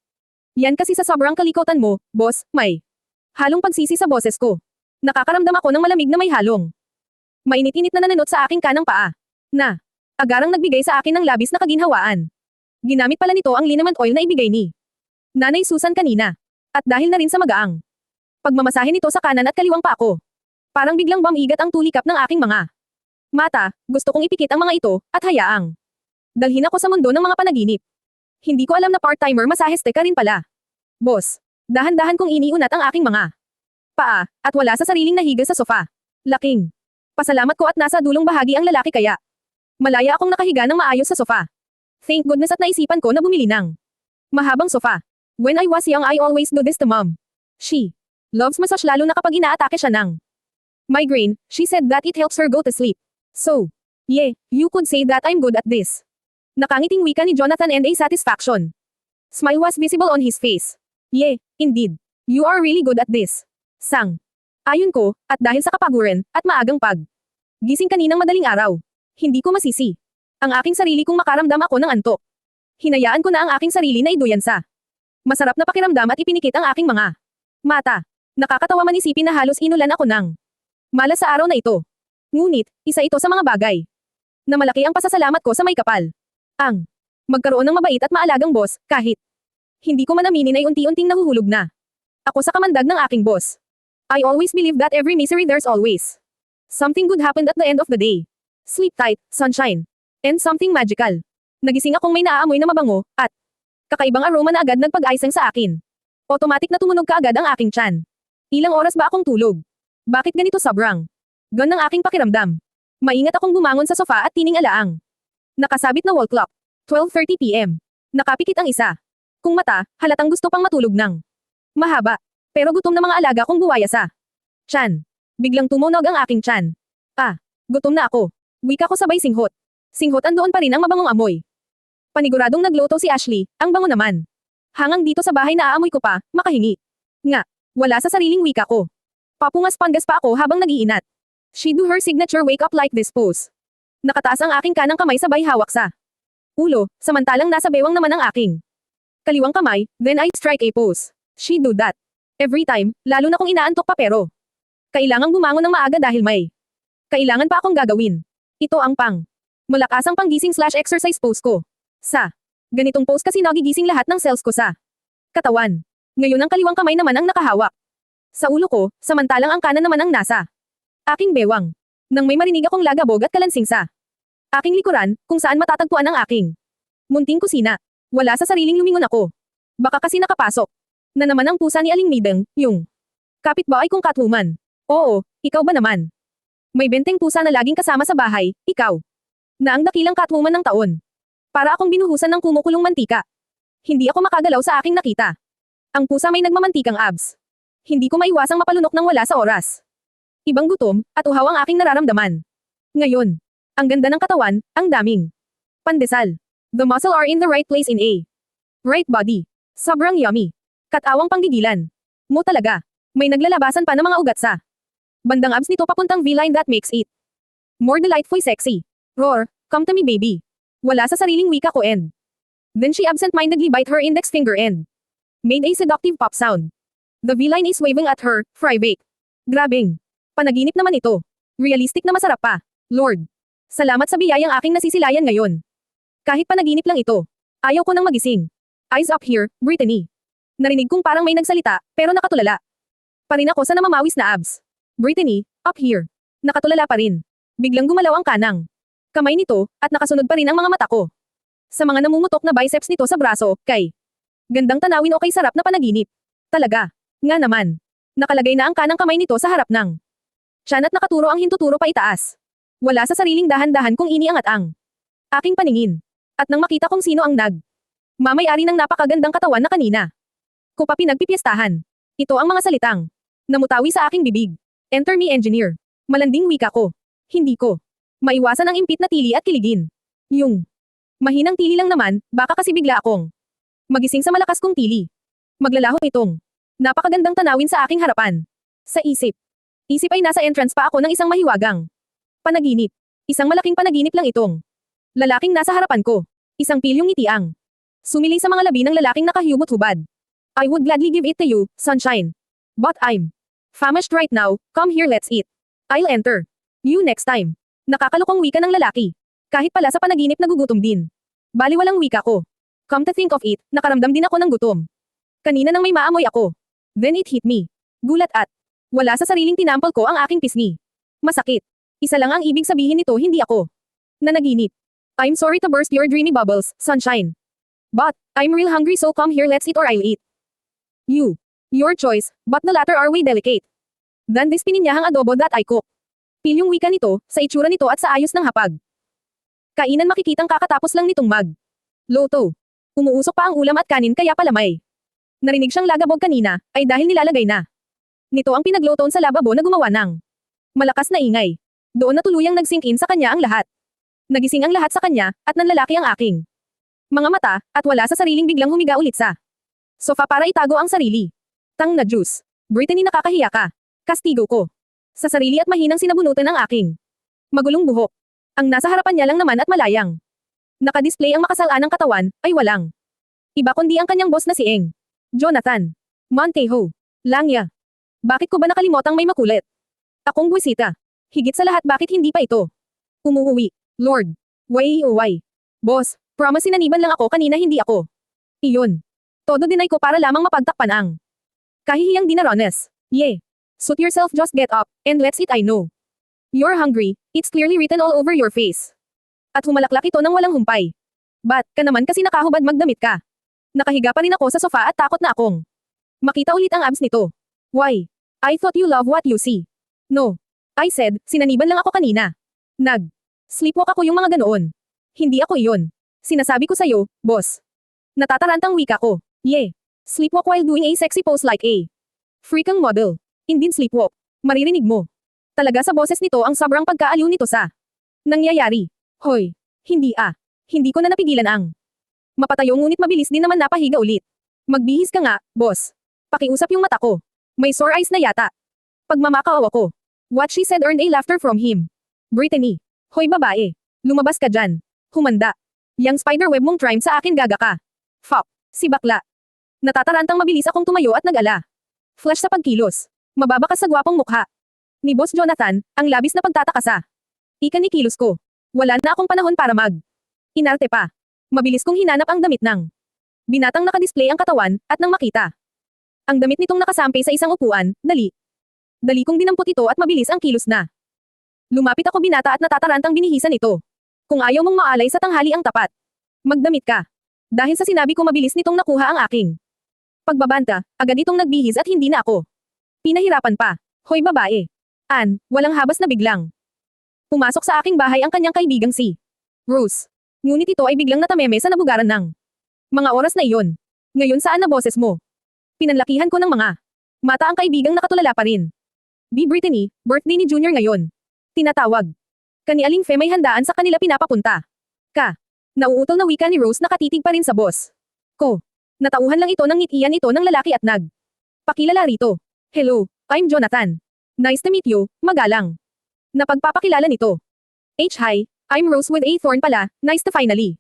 Yan kasi sa sobrang kalikotan mo, boss, may halong pagsisi sa boses ko. Nakakaramdam ako ng malamig na may halong mainit-init na nananot sa aking kanang paa. Na agarang nagbigay sa akin ng labis na kaginhawaan. Ginamit pala nito ang liniment oil na ibigay ni Nanay Susan kanina. At dahil na rin sa magaang pagmamasahe nito sa kanan at kaliwang pa ako. Parang biglang bumigat ang tulikap ng aking mga mata, gusto kong ipikit ang mga ito, at hayaang dalhin ako sa mundo ng mga panaginip. Hindi ko alam na part-timer masaheste ka rin pala. Boss, dahan-dahan kong iniunat ang aking mga paa, at wala sa sariling nahiga sa sofa. Laking pasalamat ko at nasa dulong bahagi ang lalaki kaya malaya akong nakahiga ng maayos sa sofa. Thank goodness at naisipan ko na bumili ng Mahabang sofa. When I was young I always do this to mom. She loves massage lalo na kapag inaatake siya ng migraine. She said that it helps her go to sleep. So, yeah, you could say that I'm good at this. Nakangiting wika ni Jonathan and a satisfaction. Smile was visible on his face. Yeah, indeed. You are really good at this. Sang. Ayon ko, at dahil sa kapaguran, at maagang gising kaninang madaling araw. Hindi ko masisi ang aking sarili kung makaramdam ako ng antok. Hinayaan ko na ang aking sarili na iduyansa. Masarap na pakiramdam at ipinikit ang aking mga mata. Nakakatawa man isipin na halos inulan ako ng malas sa araw na ito. Ngunit, isa ito sa mga bagay na malaki ang pasasalamat ko sa may kapal. Ang magkaroon ng mabait at maalagang boss, kahit hindi ko man aminin ay unti-unting nahuhulog na ako sa kamandag ng aking boss. I always believe that every misery there's always something good happened at the end of the day. Sleep tight, sunshine, and something magical. Nagising akong may naaamoy na mabango, at kakaibang aroma na agad nagpag-aisang sa akin. Automatic na tumunog kaagad ang aking tiyan. Ilang oras ba akong tulog? Bakit ganito sobrang gan ang aking pakiramdam? Maingat akong bumangon sa sofa at tining alaang nakasabit na wall clock. 12:30 PM. Nakapikit ang isa kung mata, halatang gusto pang matulog ng mahaba. Pero gutom na mga alaga kong buwaya sa tiyan. Biglang tumunog ang aking tiyan. Gutom na ako. Wika ko sabay singhot. Singhot andoon pa rin ang mabangong amoy. Paniguradong nagluto si Ashley, ang bango naman. Hangang dito sa bahay na aamoy ko pa, makahingi. Nga, wala sa sariling wika ko. Papungas-pangas pa ako habang nag-iinat. She do her signature wake up like this pose. Nakataas ang aking kanang kamay sabay hawak sa ulo, samantalang nasa bewang naman ang aking kaliwang kamay, then I strike a pose. She do that every time, lalo na kung inaantok pa pero kailangang bumangon ng maaga dahil may kailangan pa akong gagawin. Ito ang malakasang panggising/exercise pose ko. Sa ganitong pose kasi nagigising lahat ng cells ko sa katawan. Ngayon ang kaliwang kamay naman ang nakahawak sa ulo ko, samantalang ang kanan naman ang nasa aking bewang. Nang may marinig akong lagabog at kalansing sa aking likuran, kung saan matatagpuan ang aking munting kusina. Wala sa sariling lumingon ako. Baka kasi nakapasok na naman ang pusa ni Aling Mideng, yung kapitbahay kong Catwoman. Oo, ikaw ba naman? May benteng pusa na laging kasama sa bahay, ikaw. Na ang dakilang Catwoman ng taon. Para akong binuhusan ng kumukulong mantika. Hindi ako makagalaw sa aking nakita. Ang pusa may nagmamantikang abs. Hindi ko maiwasang mapalunok ng wala sa oras. Ibang gutom, at uhaw ang aking nararamdaman. Ngayon, ang ganda ng katawan, ang daming pandesal. The muscle are in the right place in a right body. Sobrang yummy. Katawang panggigilan. Mo talaga. May naglalabasan pa ng mga ugat sa bandang abs nito papuntang V-line that makes it more delightfully sexy. Roar, come to me baby. Wala sa sariling wika ko and then she absent-mindedly bite her index finger and made a seductive pop sound. The V-line is waving at her, fry bake. Grabing. Panaginip naman ito. Realistic na masarap pa. Lord. Salamat sa biyayang aking nasisilayan ngayon. Kahit panaginip lang ito. Ayaw ko nang magising. Eyes up here, Brittany. Narinig kong parang may nagsalita, pero nakatulala. Pa rin ako sa namamawis na abs. Brittany, up here. Nakatulala pa rin. Biglang gumalaw ang kanang kamay nito, at nakasunod pa rin ang mga mata ko. Sa mga namumutok na biceps nito sa braso, kay gandang tanawin o kay sarap na panaginip. Talaga. Nga naman. Nakalagay na ang kanang kamay nito sa harap ng tiyan at nakaturo ang hintuturo pa itaas. Wala sa sariling dahan-dahan kung iniangat ang aking paningin. At nang makita kong sino ang mamay-ari ng napakagandang katawan na kanina ko pa pinagpipiestahan. Ito ang mga salitang namutawi sa aking bibig. Enter me engineer. Malanding wika ko. Hindi ko maiwasan ang impit na tili at kiligin. Yung mahinang tili lang naman, baka kasi bigla akong magising sa malakas kong tili. Maglalaho itong napakagandang tanawin sa aking harapan. Sa isip ay nasa entrance pa ako ng isang mahiwagang panaginip. Isang malaking panaginip lang itong lalaking nasa harapan ko. Isang pilyong ngiti ang sumilay sa mga labi ng lalaking nakahiyubot-hubad. I would gladly give it to you, sunshine. But I'm famished right now, come here let's eat. I'll enter you next time. Nakakalukong wika ng lalaki. Kahit pala sa panaginip nagugutom din. Baliwalang wika ko. Come to think of it, nakaramdam din ako ng gutom. Kanina nang may maamoy ako. Then it hit me. Gulat at wala sa sariling tinampol ko ang aking pisngi. Masakit. Isa lang ang ibig sabihin nito, hindi ako nanaginip. I'm sorry to burst your dreamy bubbles, sunshine. But I'm real hungry so come here let's eat or I'll eat you. Your choice, but the latter are way delicate. Than this pininyahang adobo that I cook. Pilyong wika nito, sa itsura nito at sa ayos ng hapag. Kainan makikitang kakatapos lang nitong loto. Umuusok pa ang ulam at kanin kaya palamay. Narinig siyang lagabog kanina, ay dahil nilalagay na. Nito ang pinaglutoon sa lababo na gumawa ng malakas na ingay. Doon na tuluyang nag-sink in sa kanya ang lahat. Nagising ang lahat sa kanya, at nanlalaki ang aking mga mata, at wala sa sariling biglang humiga ulit sa sofa para itago ang sarili. Tang na juice. Brittany, nakakahiya ka. Kastigo ko. Sa sarili at mahinang sinabunutan ang aking magulong buhok. Ang nasa harapan niya lang naman at malayang nakadisplay ang makasalanang katawan, ay walang iba kundi ang kanyang boss na si Eng Jonathan Montejo Langya. Bakit ko ba nakalimotang may makulit akong buwisita? Higit sa lahat, bakit hindi pa ito umuwi? Lord. Why? Boss, promise sinaniban lang ako kanina, hindi ako. Iyon. Todo dinay ko para lamang mapagtakpan ang kahihiyang dinarones. Suit yourself, just get up, and let's eat. I know you're hungry, it's clearly written all over your face. At humalaklak ito ng walang humpay. But, ka naman kasi nakahubad, magdamit ka. Nakahiga pa rin ako sa sofa at takot na akong makita ulit ang abs nito. Why? I thought you love what you see. No. I said, sinaniban lang ako kanina. Sleepwalk ako, yung mga ganoon. Hindi ako iyon. Sinasabi ko sa'yo, boss. Natatarantang wika ko. Sleepwalk while doing a sexy pose like a freakang model. Indeed sleepwalk. Maririnig mo. Talaga sa boses nito ang sobrang pagkaaliw nito sa nangyayari. Hoy. Hindi ko na napigilan ang mapatayo, ngunit mabilis din naman napahiga ulit. Magbihis ka nga, boss. Pakiusap yung mata ko. May sore eyes na yata. Pagmamakaaw ako. What she said earned a laughter from him. Brittany. Hoy babae. Lumabas ka dyan. Humanda. Yang spiderweb mong trim sa akin, gaga ka. Fuck. Si bakla. Natatarantang mabilis akong tumayo at nag-ala. Flash sa pagkilos. Mababakas sa gwapong mukha ni Boss Jonathan, ang labis na pagtataka sa ikanikilos ko. Wala na akong panahon para inarte pa. Mabilis kong hinanap ang damit ng binatang nakadisplay ang katawan, at nang makita ang damit nitong nakasampay sa isang upuan, dali kong dinampot ito at mabilis ang kilos na. Lumapit ako binata at natatarantang binihisan ito. Kung ayaw mong maalay sa tanghali ang tapat, magdamit ka. Dahil sa sinabi ko, mabilis nitong nakuha ang aking pagbabanta, agad itong nagbihis at hindi na ako pinahirapan pa. Hoy babae. Walang habas na biglang pumasok sa aking bahay ang kanyang kaibigang si Rose. Ngunit ito ay biglang natameme sa nabugaran ng mga oras na iyon. Ngayon, saan na boses mo? Pinanlakihan ko ng mga mata ang kaibigang nakatulala pa rin. Brittany, birthday ni Junior ngayon. Tinatawag ka ni Aling Fe, may handaan sa kanila pinapapunta ka. Nauutol na wika ni Rose, nakatitig pa rin sa boss ko. Natauhan lang ito ng ngitian ito ng lalaki at pakilala rito. Hello, I'm Jonathan. Nice to meet you, magalang. Napagpapakilala nito. Hi, I'm Rose with a thorn pala, nice to finally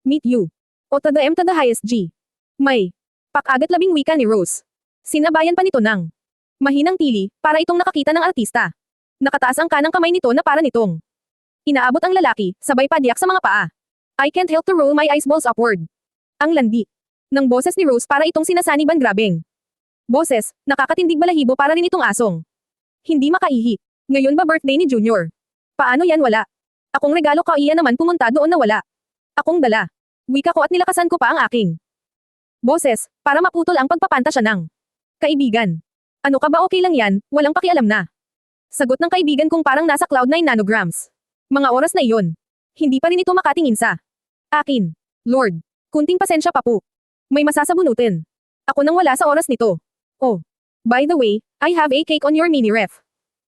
meet you. O to the M to the highest G. May pakagat labing wika ni Rose. Sinabayan pa nito ng mahinang tili, para itong nakakita ng artista. Nakataas ang kanang kamay nito na para nitong inaabot ang lalaki, sabay padyak sa mga paa. I can't help to roll my eyes balls upward. Ang landi ng boses ni Rose para itong sinasaniban, grabeng boses, nakakatindig balahibo para rin itong asong hindi makaihi. Ngayon ba birthday ni Junior? Paano yan wala? Akong regalo ka, iya naman pumunta doon na wala akong dala. Wika ko at nilakasan ko pa ang aking boses, para maputol ang pagpapanta siya ng kaibigan. Ano ka ba, okay lang yan, walang pakialam na. Sagot ng kaibigan kong parang nasa cloud 9 nanograms. Mga oras na iyon. Hindi pa rin ito makatingin sa akin. Lord, kunting pasensya pa po. May masasabunutin ako nang wala sa oras nito. Oh, by the way, I have a cake on your mini ref.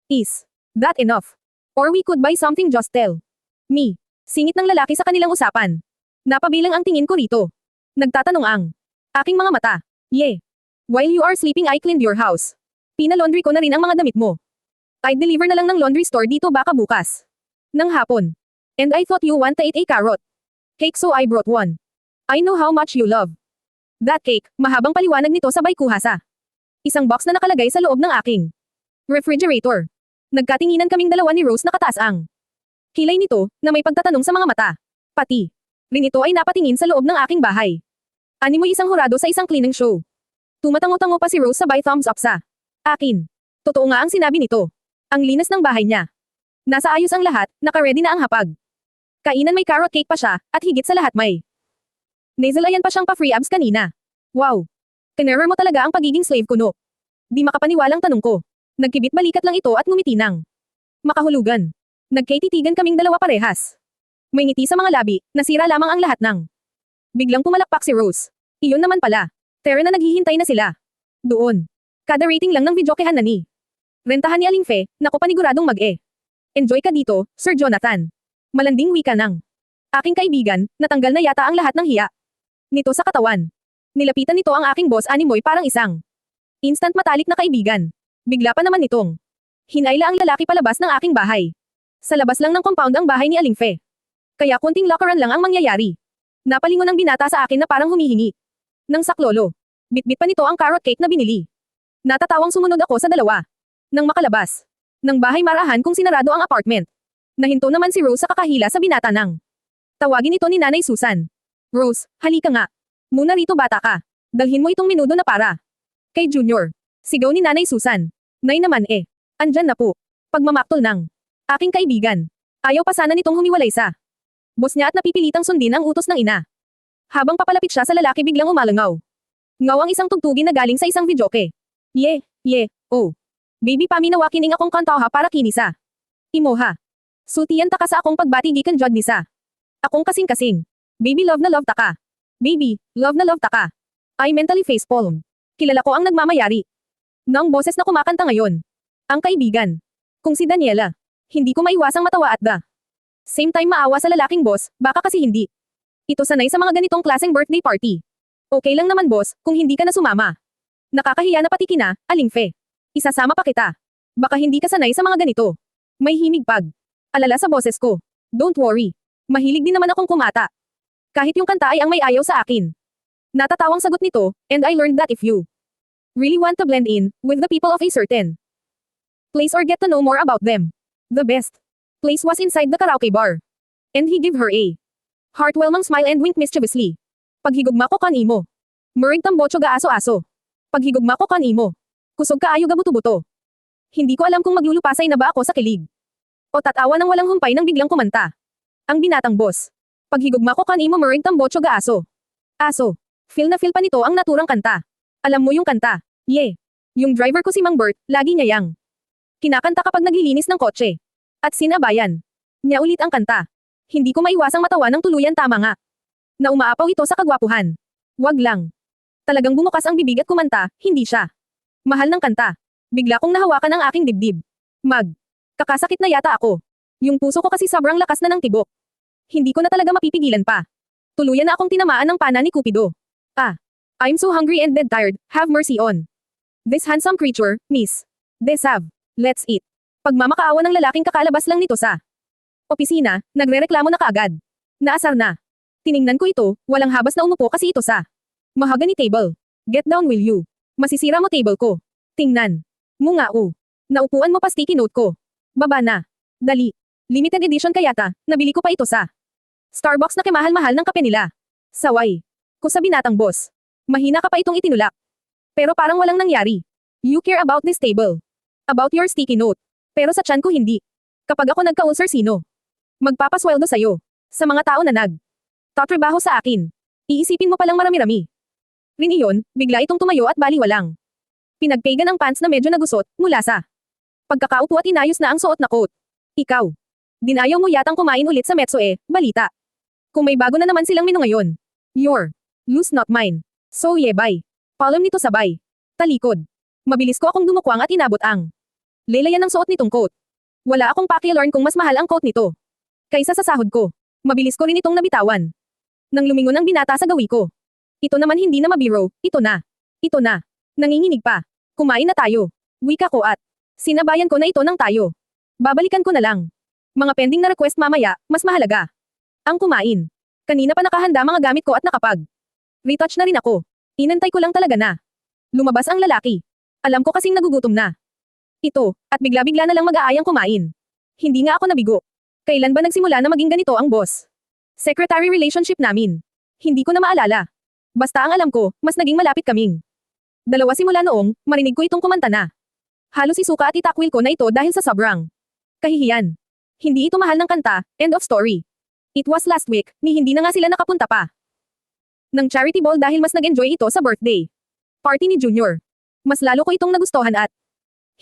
Is that enough? Or we could buy something, just tell me. Singit ng lalaki sa kanilang usapan. Napabilang ang tingin ko rito. Nagtatanong ang aking mga mata. While you are sleeping, I cleaned your house. Pinalaundry ko na rin ang mga damit mo. I'd deliver na lang ng laundry store dito baka bukas ng hapon. And I thought you want to eat a carrot cake, so I brought one. I know how much you love that cake. Mahabang paliwanag nito sabay kuha sa isang box na nakalagay sa loob ng aking refrigerator. Nagkatinginan kaming dalawa ni Rose, nakataas ang kilay nito, na may pagtatanong sa mga mata. Pati rin ito ay napatingin sa loob ng aking bahay. Animoy isang hurado sa isang cleaning show. Tumatango-tango pa si Rose sabay thumbs up sa akin. Totoo nga ang sinabi nito. Ang linas ng bahay niya. Nasa ayos ang lahat, naka-ready na ang hapag. Kainan, may carrot cake pa siya, at higit sa lahat may nasal ayan pa siyang pa-free abs kanina. Wow! Kinerer mo talaga ang pagiging slave ko, no? Di makapaniwalang tanong ko. Nagkibit balikat lang ito at ngumiti ng makahulugan. Nagkaititigan kaming dalawa parehas. May ngiti sa mga labi, nasira lamang ang lahat ng Biglang pumalakpak si Rose. Iyon naman pala. Tara na naghihintay na sila. Doon. Kada rating lang ng videokehan na ni. Rentahan ni Aling Fe, naku paniguradong mag-e. Enjoy ka dito, Sir Jonathan. Malanding wika ng aking kaibigan, natanggal na yata ang lahat ng hiya nito sa katawan. Nilapitan nito ang aking boss animoy parang isang instant matalik na kaibigan. Bigla pa naman nitong hinayla ang lalaki palabas ng aking bahay. Sa labas lang ng compound ang bahay ni Aling Fe. Kaya kunting lockeran lang ang mangyayari. Napalingon ang binata sa akin na parang humihingi ng saklolo. Bitbit pa nito ang carrot cake na binili. Natatawang sumunod ako sa dalawa. Nang makalabas ng bahay marahan kung sinarado ang apartment. Nahinto naman si Rose sa kakahila sa binata nang tawagin ito ni Nanay Susan. Rose, halika nga. Muna rito bata ka. Dalhin mo itong minudo na para kay Junior. Sigaw ni Nanay Susan. Nay naman andyan na po. Pagmamaktol ng aking kaibigan. Ayaw pa sana nitong humiwalay sa boss niya at napipilitang sundin ang utos ng ina. Habang papalapit siya sa lalaki biglang umalangaw. Ngaw ang isang tugtugin na galing sa isang videoke. Oh. Baby paminawa kining akong kantaha para kinisa. Imoha. Sutiyan ta ka sa akong pagbati gikan jud ni sa akong kasing-kasing. Baby love na love ta ka. Baby, love na love ta ka. I mentally facepalmed. Kilala ko ang nagmamayari ng boses na kumakanta ngayon. Ang kaibigan. Kung si Daniela. Hindi ko maiwasang matawa at the same time maawa sa lalaking boss, baka kasi hindi ito sanay sa mga ganitong klaseng birthday party. Okay lang naman boss, kung hindi ka na sumama. Nakakahiya na pati kina, Aling Fe. Isasama pa kita. Baka hindi ka sanay sa mga ganito. May himig pag alala sa boses ko. Don't worry. Mahilig din naman akong kumata. Kahit yung kanta ay ang may ayaw sa akin. Natatawang sagot nito, and I learned that if you really want to blend in with the people of a certain place or get to know more about them, the best place was inside the karaoke bar. And he gave her a heartwarming smile and winked mischievously. Paghigugma ko kanimo. Murig tambocho ga aso-aso. Paghigugma ko kanimo. Kusog kaayo ga buto-buto. Hindi ko alam kung maglulupasay na ba ako sa kilig o tatawa ng walang humpay nang biglang kumanta ang binatang boss. Paghigugma ko kanimo murig tambocho ga aso. Aso. Feel na feel pa nito ang naturang kanta. Alam mo yung kanta. Yung driver ko si Mang Bert, lagi niya yang kinakanta kapag naglilinis ng kotse. At sinabayan niya ulit ang kanta. Hindi ko maiwasang matawa ng tuluyan tama nga. Na umaapaw ito sa kagwapuhan. Wag lang. Talagang bumukas ang bibig at kumanta, hindi siya mahal ng kanta. Bigla kong nahawakan ang aking dibdib. Kakasakit na yata ako. Yung puso ko kasi sobrang lakas na ng tibok. Hindi ko na talaga mapipigilan pa. Tuluyan na akong tinamaan ng pana ni Cupido. I'm so hungry and dead tired, have mercy on this handsome creature, miss. Desav. Let's eat. Pagmamakaawa ng lalaking kakalabas lang nito sa opisina, nagrereklamo na kaagad. Naasar na. Tiningnan ko ito, walang habas na umupo kasi ito sa mahogany table. Get down will you? Masisira mo table ko. Tingnan mo nga Naupuan mo pa sticky note ko. Baba na. Dali. Limited edition kayata, nabili ko pa ito sa Starbucks na kemahal-mahal ng kape nila. Saway ko sa binatang boss. Mahina ka pa itong itinulak. Pero parang walang nangyari. You care about this table. About your sticky note. Pero sa tiyan ko hindi. Kapag ako nagka-ulcer sino magpapasweldo sa'yo. Sa mga tao na tatrabaho sa akin. Iisipin mo palang marami-rami. Rin iyon, bigla itong tumayo at baliwalang pinagpegan ang pants na medyo nagusot, mula sa pagkakaupo at inayos na ang suot na coat. Ikaw. Dinayaw mo yatang kumain ulit sa Metso balita. Kung may bago na naman silang menu ngayon. Your loose not mine. So bye. Palm nito sabay. Talikod. Mabilis ko akong dumukwang at inabot ang lelayan ng suot nitong coat. Wala akong paki-learn kung mas mahal ang coat nito kaysa sa sahod ko. Mabilis ko rin itong nabitawan. Nang lumingon ang binata sa gawi ko. Ito naman hindi na mabiro, ito na. Nanginginig pa. Kumain na tayo. Wika ko at sinabayan ko na ito ng tayo. Babalikan ko na lang. Mga pending na request mamaya, mas mahalaga ang kumain. Kanina pa nakahanda mga gamit ko at retouch na rin ako. Inantay ko lang talaga na lumabas ang lalaki. Alam ko kasing nagugutom na ito, at bigla-bigla na lang mag-aayang kumain. Hindi nga ako nabigo. Kailan ba nagsimula na maging ganito ang boss? Secretary relationship namin. Hindi ko na maalala. Basta ang alam ko, mas naging malapit kaming dalawa simula noong, marinig ko itong kumanta na. Halos isuka at itakwil ko na ito dahil sa sobrang kahihiyan. Hindi ito mahal ng kanta, end of story. It was last week, ni hindi na nga sila nakapunta pa ng charity ball dahil mas nag-enjoy ito sa birthday party ni Junior. Mas lalo ko itong nagustuhan at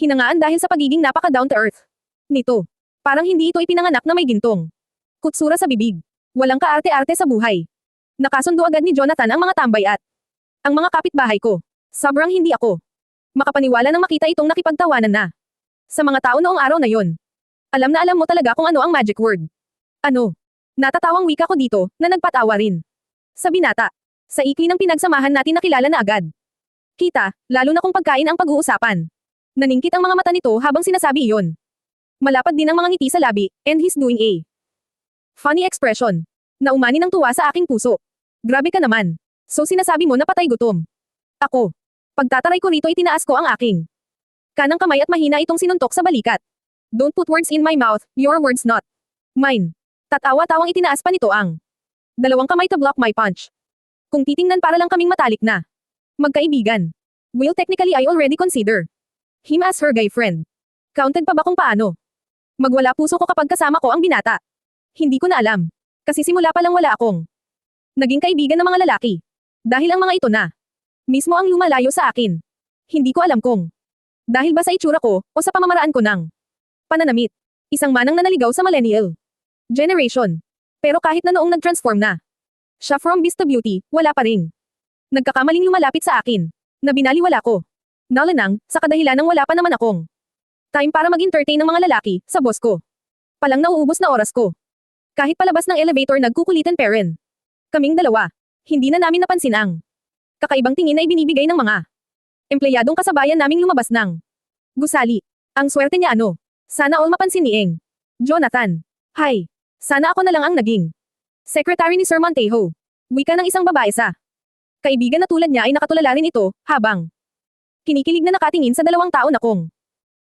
hinangaan dahil sa pagiging napaka-down to earth nito. Parang hindi ito ipinanganak na may gintong kutsura sa bibig. Walang kaarte-arte sa buhay. Nakasundo agad ni Jonathan ang mga tambay at ang mga kapitbahay ko. Sobrang hindi ako makapaniwala nang makita itong nakipagtawanan na sa mga tao noong araw na yon. Alam na alam mo talaga kung ano ang magic word. Ano? Natatawang wika ko dito, na nagpatawa rin. Sa binata. Sa ikli ng pinagsamahan natin nakilala na agad. Kita, lalo na kung pagkain ang pag-uusapan. Naningkit ang mga mata nito habang sinasabi iyon. Malapad din ang mga ngiti sa labi, and he's doing a funny expression. Naumani ng tuwa sa aking puso. Grabe ka naman. So sinasabi mo na patay gutom. Ako. Pagtataray ko rito itinaas ko ang aking kanang kamay at mahina itong sinuntok sa balikat. Don't put words in my mouth, your words not mine. Tatawa-tawang itinaas pa nito ang dalawang kamay to block my punch. Kung titingnan para lang kaming matalik na magkaibigan. Will technically I already consider him as her guy friend. Counted pa ba kung paano? Magwala puso ko kapag kasama ko ang binata. Hindi ko na alam. Kasi simula pa lang wala akong naging kaibigan ng mga lalaki. Dahil ang mga ito na mismo ang lumalayo sa akin. Hindi ko alam kung dahil ba sa itsura ko o sa pamamaraan ko ng pananamit. Isang manang nanaligaw sa millennial generation. Pero kahit na noong nag-transform na siya from beast to beauty, wala pa ring nagkakamaling lumalapit sa akin na binaliwala ko. Nalanang, sa kadahilan ng wala pa naman akong time para mag-entertain ng mga lalaki sa boss ko. Palang nauubos na oras ko. Kahit palabas ng elevator nagkukulitan paren. Kaming dalawa. Hindi na namin napansin ang kakaibang tingin na ibinibigay ng mga empleyadong kasabayan naming lumabas ng gusali. Ang swerte niya ano? Sana all mapansin ni Eng. Jonathan. Hay. Sana ako na lang ang naging secretary ni Sir Montejo. Wika ng isang babae sa kaibigan na tulad niya ay nakatulala rin ito, habang kinikilig na nakatingin sa dalawang tao na kung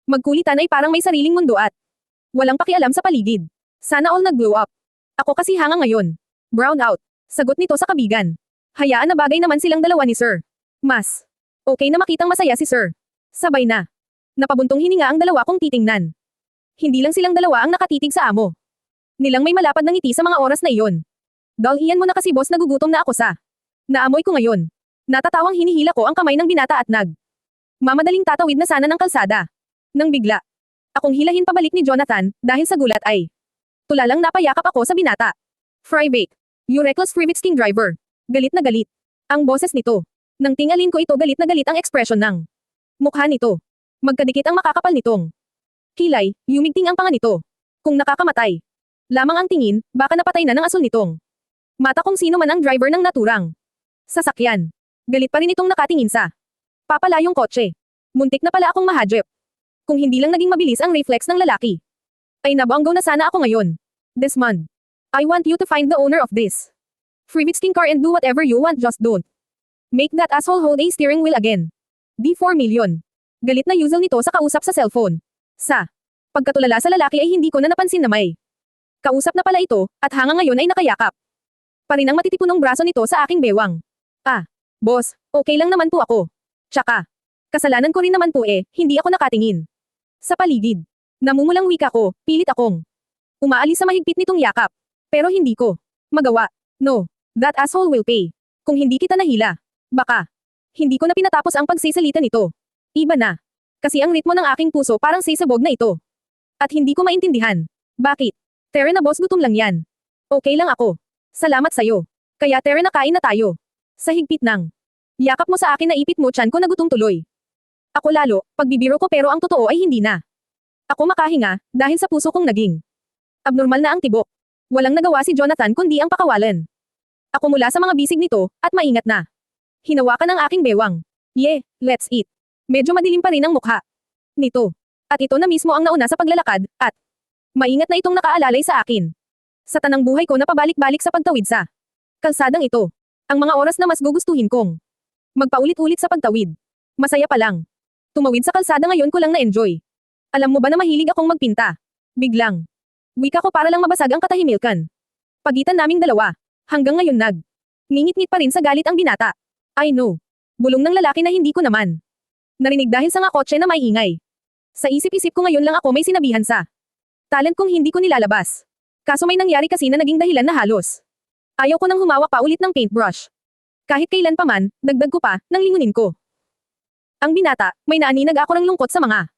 magkulitan ay parang may sariling mundo at walang pakialam sa paligid. Sana all nag-blow up. Ako kasi hanga ngayon. Brown out. Sagot nito sa kabigan. Hayaan na bagay naman silang dalawa ni Sir. Mas okay na makitang masaya si Sir. Sabay na. Napabuntong hininga ang dalawa kong titingnan. Hindi lang silang dalawa ang nakatitig sa amo. Nilang may malapad ng ngiti sa mga oras na iyon. Dahil mo na kasi boss nagugutom na ako sa naamoy ko ngayon. Natatawang hinihila ko ang kamay ng binata at mamadaling tatawid na sana ng kalsada. Nang bigla. Akong hilahin pabalik ni Jonathan, dahil sa gulat ay tulalang napayakap ako sa binata. Frybake. You reckless Frivitsking driver. Galit na galit. Ang boses nito. Nang tingalin ko ito galit na galit ang ekspresyon ng mukha nito. Magkadikit ang makakapal nitong kilay, yumigting ang panga nito. Kung nakakamatay lamang ang tingin, baka napatay na ng asul nitong mata kung sino man ang driver ng naturang sasakyan. Galit pa rin itong nakatingin sa papalayong kotse. Muntik na pala akong mahadjep. Kung hindi lang naging mabilis ang reflex ng lalaki. Ay nabanggaw na sana ako ngayon. Desmond. I want you to find the owner of this Frivitsking car and do whatever you want, just don't make that asshole hold a steering wheel again. D4 million. Galit na usual nito sa kausap sa cellphone. Sa pagkatulala sa lalaki ay hindi ko na napansin na may kausap na pala ito, at hanga ngayon ay nakayakap pa rin ang matitipunong braso nito sa aking bewang. Ah, boss, okay lang naman po ako. Tsaka, kasalanan ko rin naman po hindi ako nakatingin sa paligid. Namumulang wika ko, pilit akong umaalis sa mahigpit nitong yakap. Pero hindi ko magawa. No, that asshole will pay. Kung hindi kita nahila, baka hindi ko na pinatapos ang pagsisalita nito. Iba na. Kasi ang ritmo ng aking puso parang sisabog na ito. At hindi ko maintindihan. Bakit? Tere na boss, gutom lang yan. Okay lang ako. Salamat sa'yo. Kaya Tere, nakain na tayo. Sa higpit ng yakap mo sa akin na ipit mo, tiyan ko na gutom tuloy. Ako lalo, pagbibiro ko, pero ang totoo ay hindi na ako makahinga, dahil sa puso kong naging abnormal na ang tibok. Walang nagawa si Jonathan kundi ang pakawalan ako mula sa mga bisig nito, at maingat na hinawakan ang aking bewang. Let's eat. Medyo madilim pa rin ang mukha nito. At ito na mismo ang nauna sa paglalakad, at maingat na itong nakaalalay sa akin. Sa tanang buhay ko na pabalik-balik sa pagtawid sa kalsadang ito. Ang mga oras na mas gugustuhin kong magpaulit-ulit sa pagtawid. Masaya pa lang. Tumawid sa kalsada ngayon ko lang na-enjoy. Alam mo ba na mahilig akong magpinta? Biglang wika ko para lang mabasag ang katahimilkan pagitan naming dalawa. Hanggang ngayon ngingit-ngit pa rin sa galit ang binata. I know. Bulong ng lalaki na hindi ko naman narinig dahil sa nga kotse na may ingay. Sa isip-isip ko ngayon lang ako may sinabihan sa talent kong hindi ko nilalabas. Kaso may nangyari kasi na naging dahilan na halos ayaw ko nang humawak pa ulit ng paintbrush. Kahit kailan pa man, dagdag ko pa, nang lingunin ko ang binata, may naaninag ako ng lungkot sa mga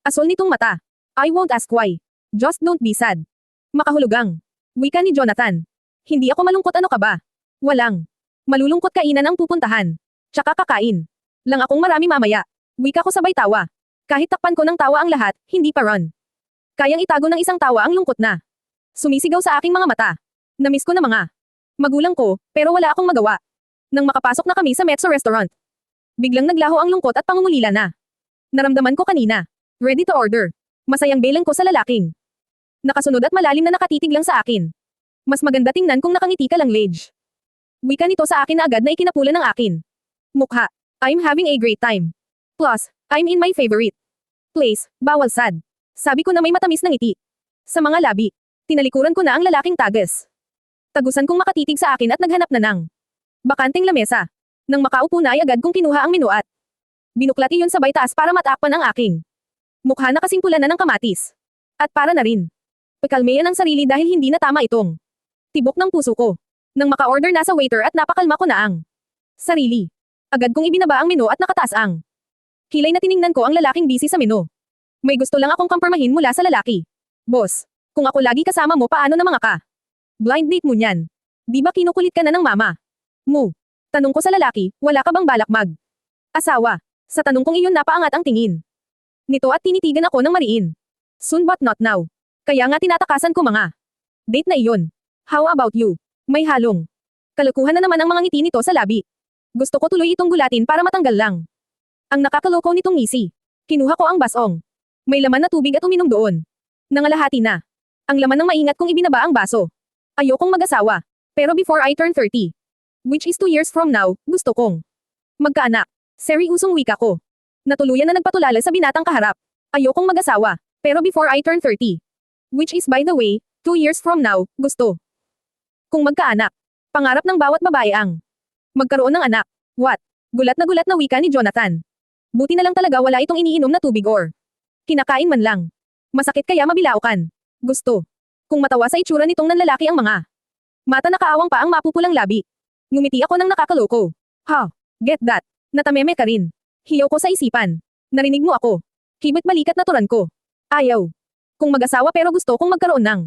asol nitong mata. I won't ask why. Just don't be sad. Makahulugang wika ni Jonathan. Hindi ako malungkot, ano ka ba? Walang. Malulungkot kainan ang pupuntahan. Tsaka kakain. Lang akong marami mamaya. Wika ko sabay tawa. Kahit takpan ko ng tawa ang lahat, hindi pa run. Kayang itago ng isang tawa ang lungkot na. Sumisigaw sa aking mga mata. Namiss ko na mga magulang ko, pero wala akong magawa. Nang makapasok na kami sa Metso Restaurant. Biglang naglaho ang lungkot at pangungulila na. Naramdaman ko kanina. Ready to order. Masayang belang ko sa lalaking. Nakasunod at malalim na nakatitig lang sa akin. Mas maganda tingnan kung nakangiti ka lang, Lej. Wika nito sa akin na agad na ikinapula ng akin. Mukha. I'm having a great time. Plus, I'm in my favorite place, bawal sad. Sabi ko na may matamis na ngiti. Sa mga labi, tinalikuran ko na ang lalaking tages. Tagusan kong makatitig sa akin at naghanap na ng bakanteng lamesa. Nang makaupo na ay agad kong kinuha ang menu at binuklat iyon sabay taas para matakpan ang aking mukha na kasing pula na ng kamatis. At para na rin. Pakalmayan ang sarili dahil hindi na tama itong tibok ng puso ko. Nang maka-order na sa waiter at napakalma ko na ang sarili. Agad kong ibinaba ang menu at nakataas ang kilay na tiningnan ko ang lalaking busy sa menu. May gusto lang akong kampirmahin mula sa lalaki. Boss, kung ako lagi kasama mo paano na mga ka? Blind date mo niyan. Di ba kinukulit ka na ng mama mo? Tanong ko sa lalaki, wala ka bang balak mag asawa? Sa tanong kong iyon napaangat ang tingin nito at tinitigan ako ng mariin. Soon but not now. Kaya nga tinatakasan ko mga date na iyon. How about you? May halong kalukuhan na naman ang mga ngiti nito sa labi. Gusto ko tuloy itong gulatin para matanggal lang ang nakakaloko nitong ngisi. Kinuha ko ang basong. May laman na tubig at uminom doon. Nangalahati na. Ang laman ng maingat kong ibinaba ang baso. Ayokong mag-asawa. Pero before I turn 30, which is 2 years from now, gusto kong magkaanak. Seryusong wika ko. Natuluyan na nagpatulala sa binatang kaharap. Ayokong mag-asawa. Pero before I turn 30, which is by the way, 2 years from now, gusto kung magkaanak. Pangarap ng bawat babae ang magkaroon ng anak. What? Gulat na wika ni Jonathan. Buti na lang talaga wala itong iniinom na tubig or kinakain man lang. Masakit kaya mabilaukan. Gusto kung matawa sa itsura nitong nanlalaki ang mga mata na kaawang pa ang mapupulang labi. Ngumiti ako ng nakakaloko. Ha? Get that? Natameme ka rin. Hiyaw ko sa isipan. Narinig mo ako. Kibit balikat na turan ko. Ayaw kung mag-asawa pero gusto kong magkaroon ng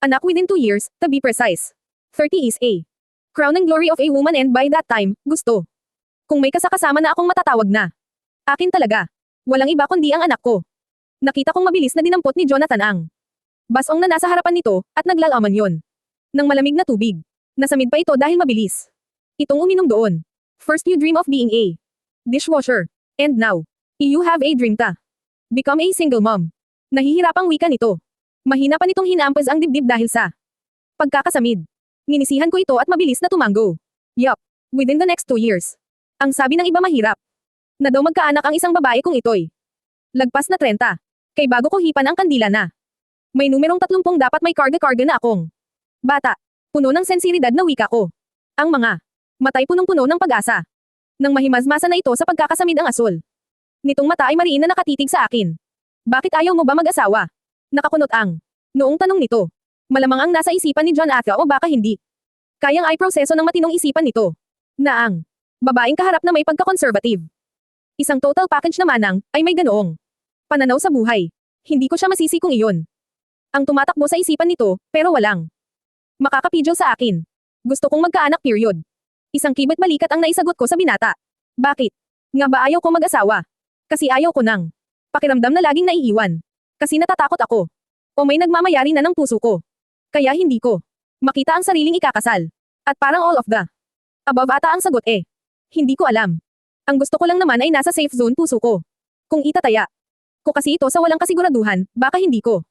anak within 2 years, to be precise. 30 is a crown and glory of a woman and by that time, gusto kung may kasakasama na akong matatawag na akin talaga. Walang iba kundi ang anak ko. Nakita kong mabilis na dinampot ni Jonathan ang basong na nasa harapan nito, at naglalaman yon ng malamig na tubig. Nasamid pa ito dahil mabilis itong uminom doon. First you dream of being a dishwasher. And now, you have a dream to become a single mom. Nahihirapang wika nito. Mahina pa nitong hinampas ang dibdib dahil sa pagkakasamid. Nginisihan ko ito at mabilis na tumango. Yup, within the next 2 years. Ang sabi ng iba mahirap na daw magkaanak ang isang babae kung ito'y lagpas na 30. Kay bago ko hipan ang kandila na may numerong 30 dapat may karga-karga na akong bata. Puno ng sensiridad na wika ko. Ang mga matay punong-puno ng pag-asa. Nang mahimazmasa na ito sa pagkakasamid ang asul. Nitong mata ay mariin na nakatitig sa akin. Bakit ayaw mo ba mag-asawa? Nakakunot ang noong tanong nito. Malamang ang nasa isipan ni John Athia o baka hindi. Kayang ay proseso ng matinong isipan nito. Na ang babaeng kaharap na may pagka-conservative. Isang total package na manang, ay may ganoong pananaw sa buhay. Hindi ko siya masisi kung iyon ang tumatakbo sa isipan nito, pero walang makakapidyo sa akin. Gusto kong magkaanak period. Isang kibit balikat ang naisagot ko sa binata. Bakit? Nga ba ayaw ko mag-asawa? Kasi ayaw ko ng pakiramdam na laging naiiwan. Kasi natatakot ako. O may nagmamayari na ng puso ko. Kaya hindi ko makita ang sariling ikakasal. At parang all of the above ata ang sagot eh. Hindi ko alam. Ang gusto ko lang naman ay nasa safe zone puso ko. Kung itataya ko kasi ito sa walang kasiguraduhan, baka hindi ko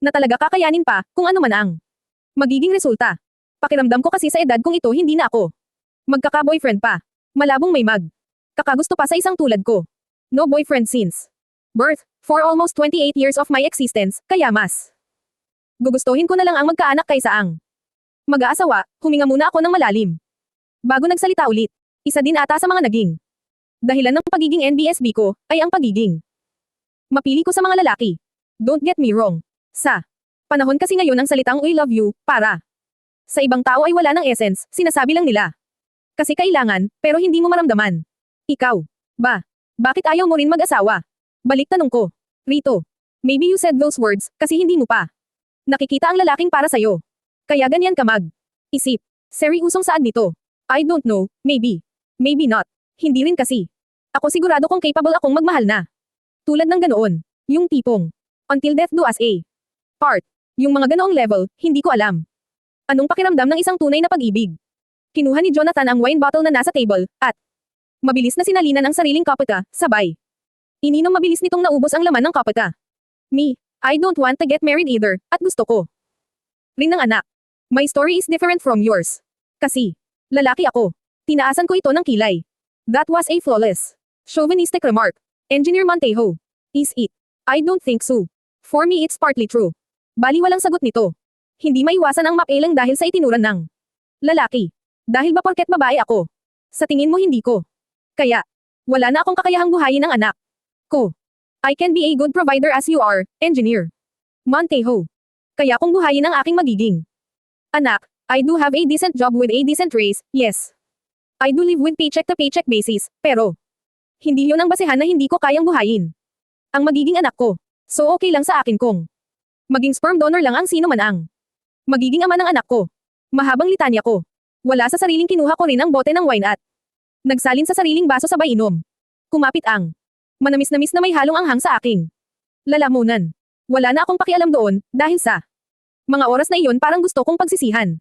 na talaga kakayanin pa, kung ano man ang magiging resulta. Pakiramdam ko kasi sa edad kong ito hindi na ako magkaka-boyfriend pa. Malabong may kakagusto pa sa isang tulad ko. No boyfriend since birth, for almost 28 years of my existence, kaya mas gugustuhin ko na lang ang magkaanak kaysa ang mag-aasawa. Huminga muna ako ng malalim bago nagsalita ulit. Isa din ata sa mga naging dahilan ng pagiging NBSB ko, ay ang pagiging mapili ko sa mga lalaki. Don't get me wrong. Sa panahon kasi ngayon ang salitang I love you, para sa ibang tao ay wala ng essence, sinasabi lang nila. Kasi kailangan, pero hindi mo maramdaman. Ikaw, ba? Bakit ayaw mo rin mag-asawa? Balik tanong ko. Rito. Maybe you said those words, kasi hindi mo pa nakikita ang lalaking para sa'yo. Kaya ganyan ka mag-isip. Seryusong saan nito? I don't know, maybe. Maybe not. Hindi rin kasi. Ako sigurado kung capable akong magmahal na. Tulad ng ganoon. Yung tipong. Until death do us a part. Yung mga ganoong level, hindi ko alam. Anong pakiramdam ng isang tunay na pag-ibig? Kinuha ni Jonathan ang wine bottle na nasa table, at mabilis na sinalinan ang sariling kapata, sabay. Ininom mabilis nitong naubos ang laman ng kapata. Me, I don't want to get married either, at gusto ko rin ng anak. My story is different from yours. Kasi, lalaki ako. Tinaasan ko ito ng kilay. That was a flawless, chauvinistic remark. Engineer Montejo. Is it? I don't think so. For me it's partly true. Bali walang sagot nito. Hindi maiwasan ang mapelang dahil sa itinuran ng lalaki. Dahil ba porket babae ako? Sa tingin mo hindi ko. Kaya, wala na akong kakayahang buhayin ng anak ko. I can be a good provider as you are, engineer Montejo. Kaya kung buhayin ang aking magiging anak, I do have a decent job with a decent raise, yes. I do live with paycheck to paycheck basis, pero hindi yun ang basehan na hindi ko kayang buhayin ang magiging anak ko. So okay lang sa akin kung maging sperm donor lang ang sino man ang magiging ama ng anak ko. Mahabang litanya ko. Wala sa sariling kinuha ko rin ang bote ng wine at nagsalin sa sariling baso sabay inom. Kumapit ang manamis-namis na may halong anghang sa aking lalamunan. Wala na akong pakialam doon, dahil sa mga oras na iyon parang gusto kong pagsisihan.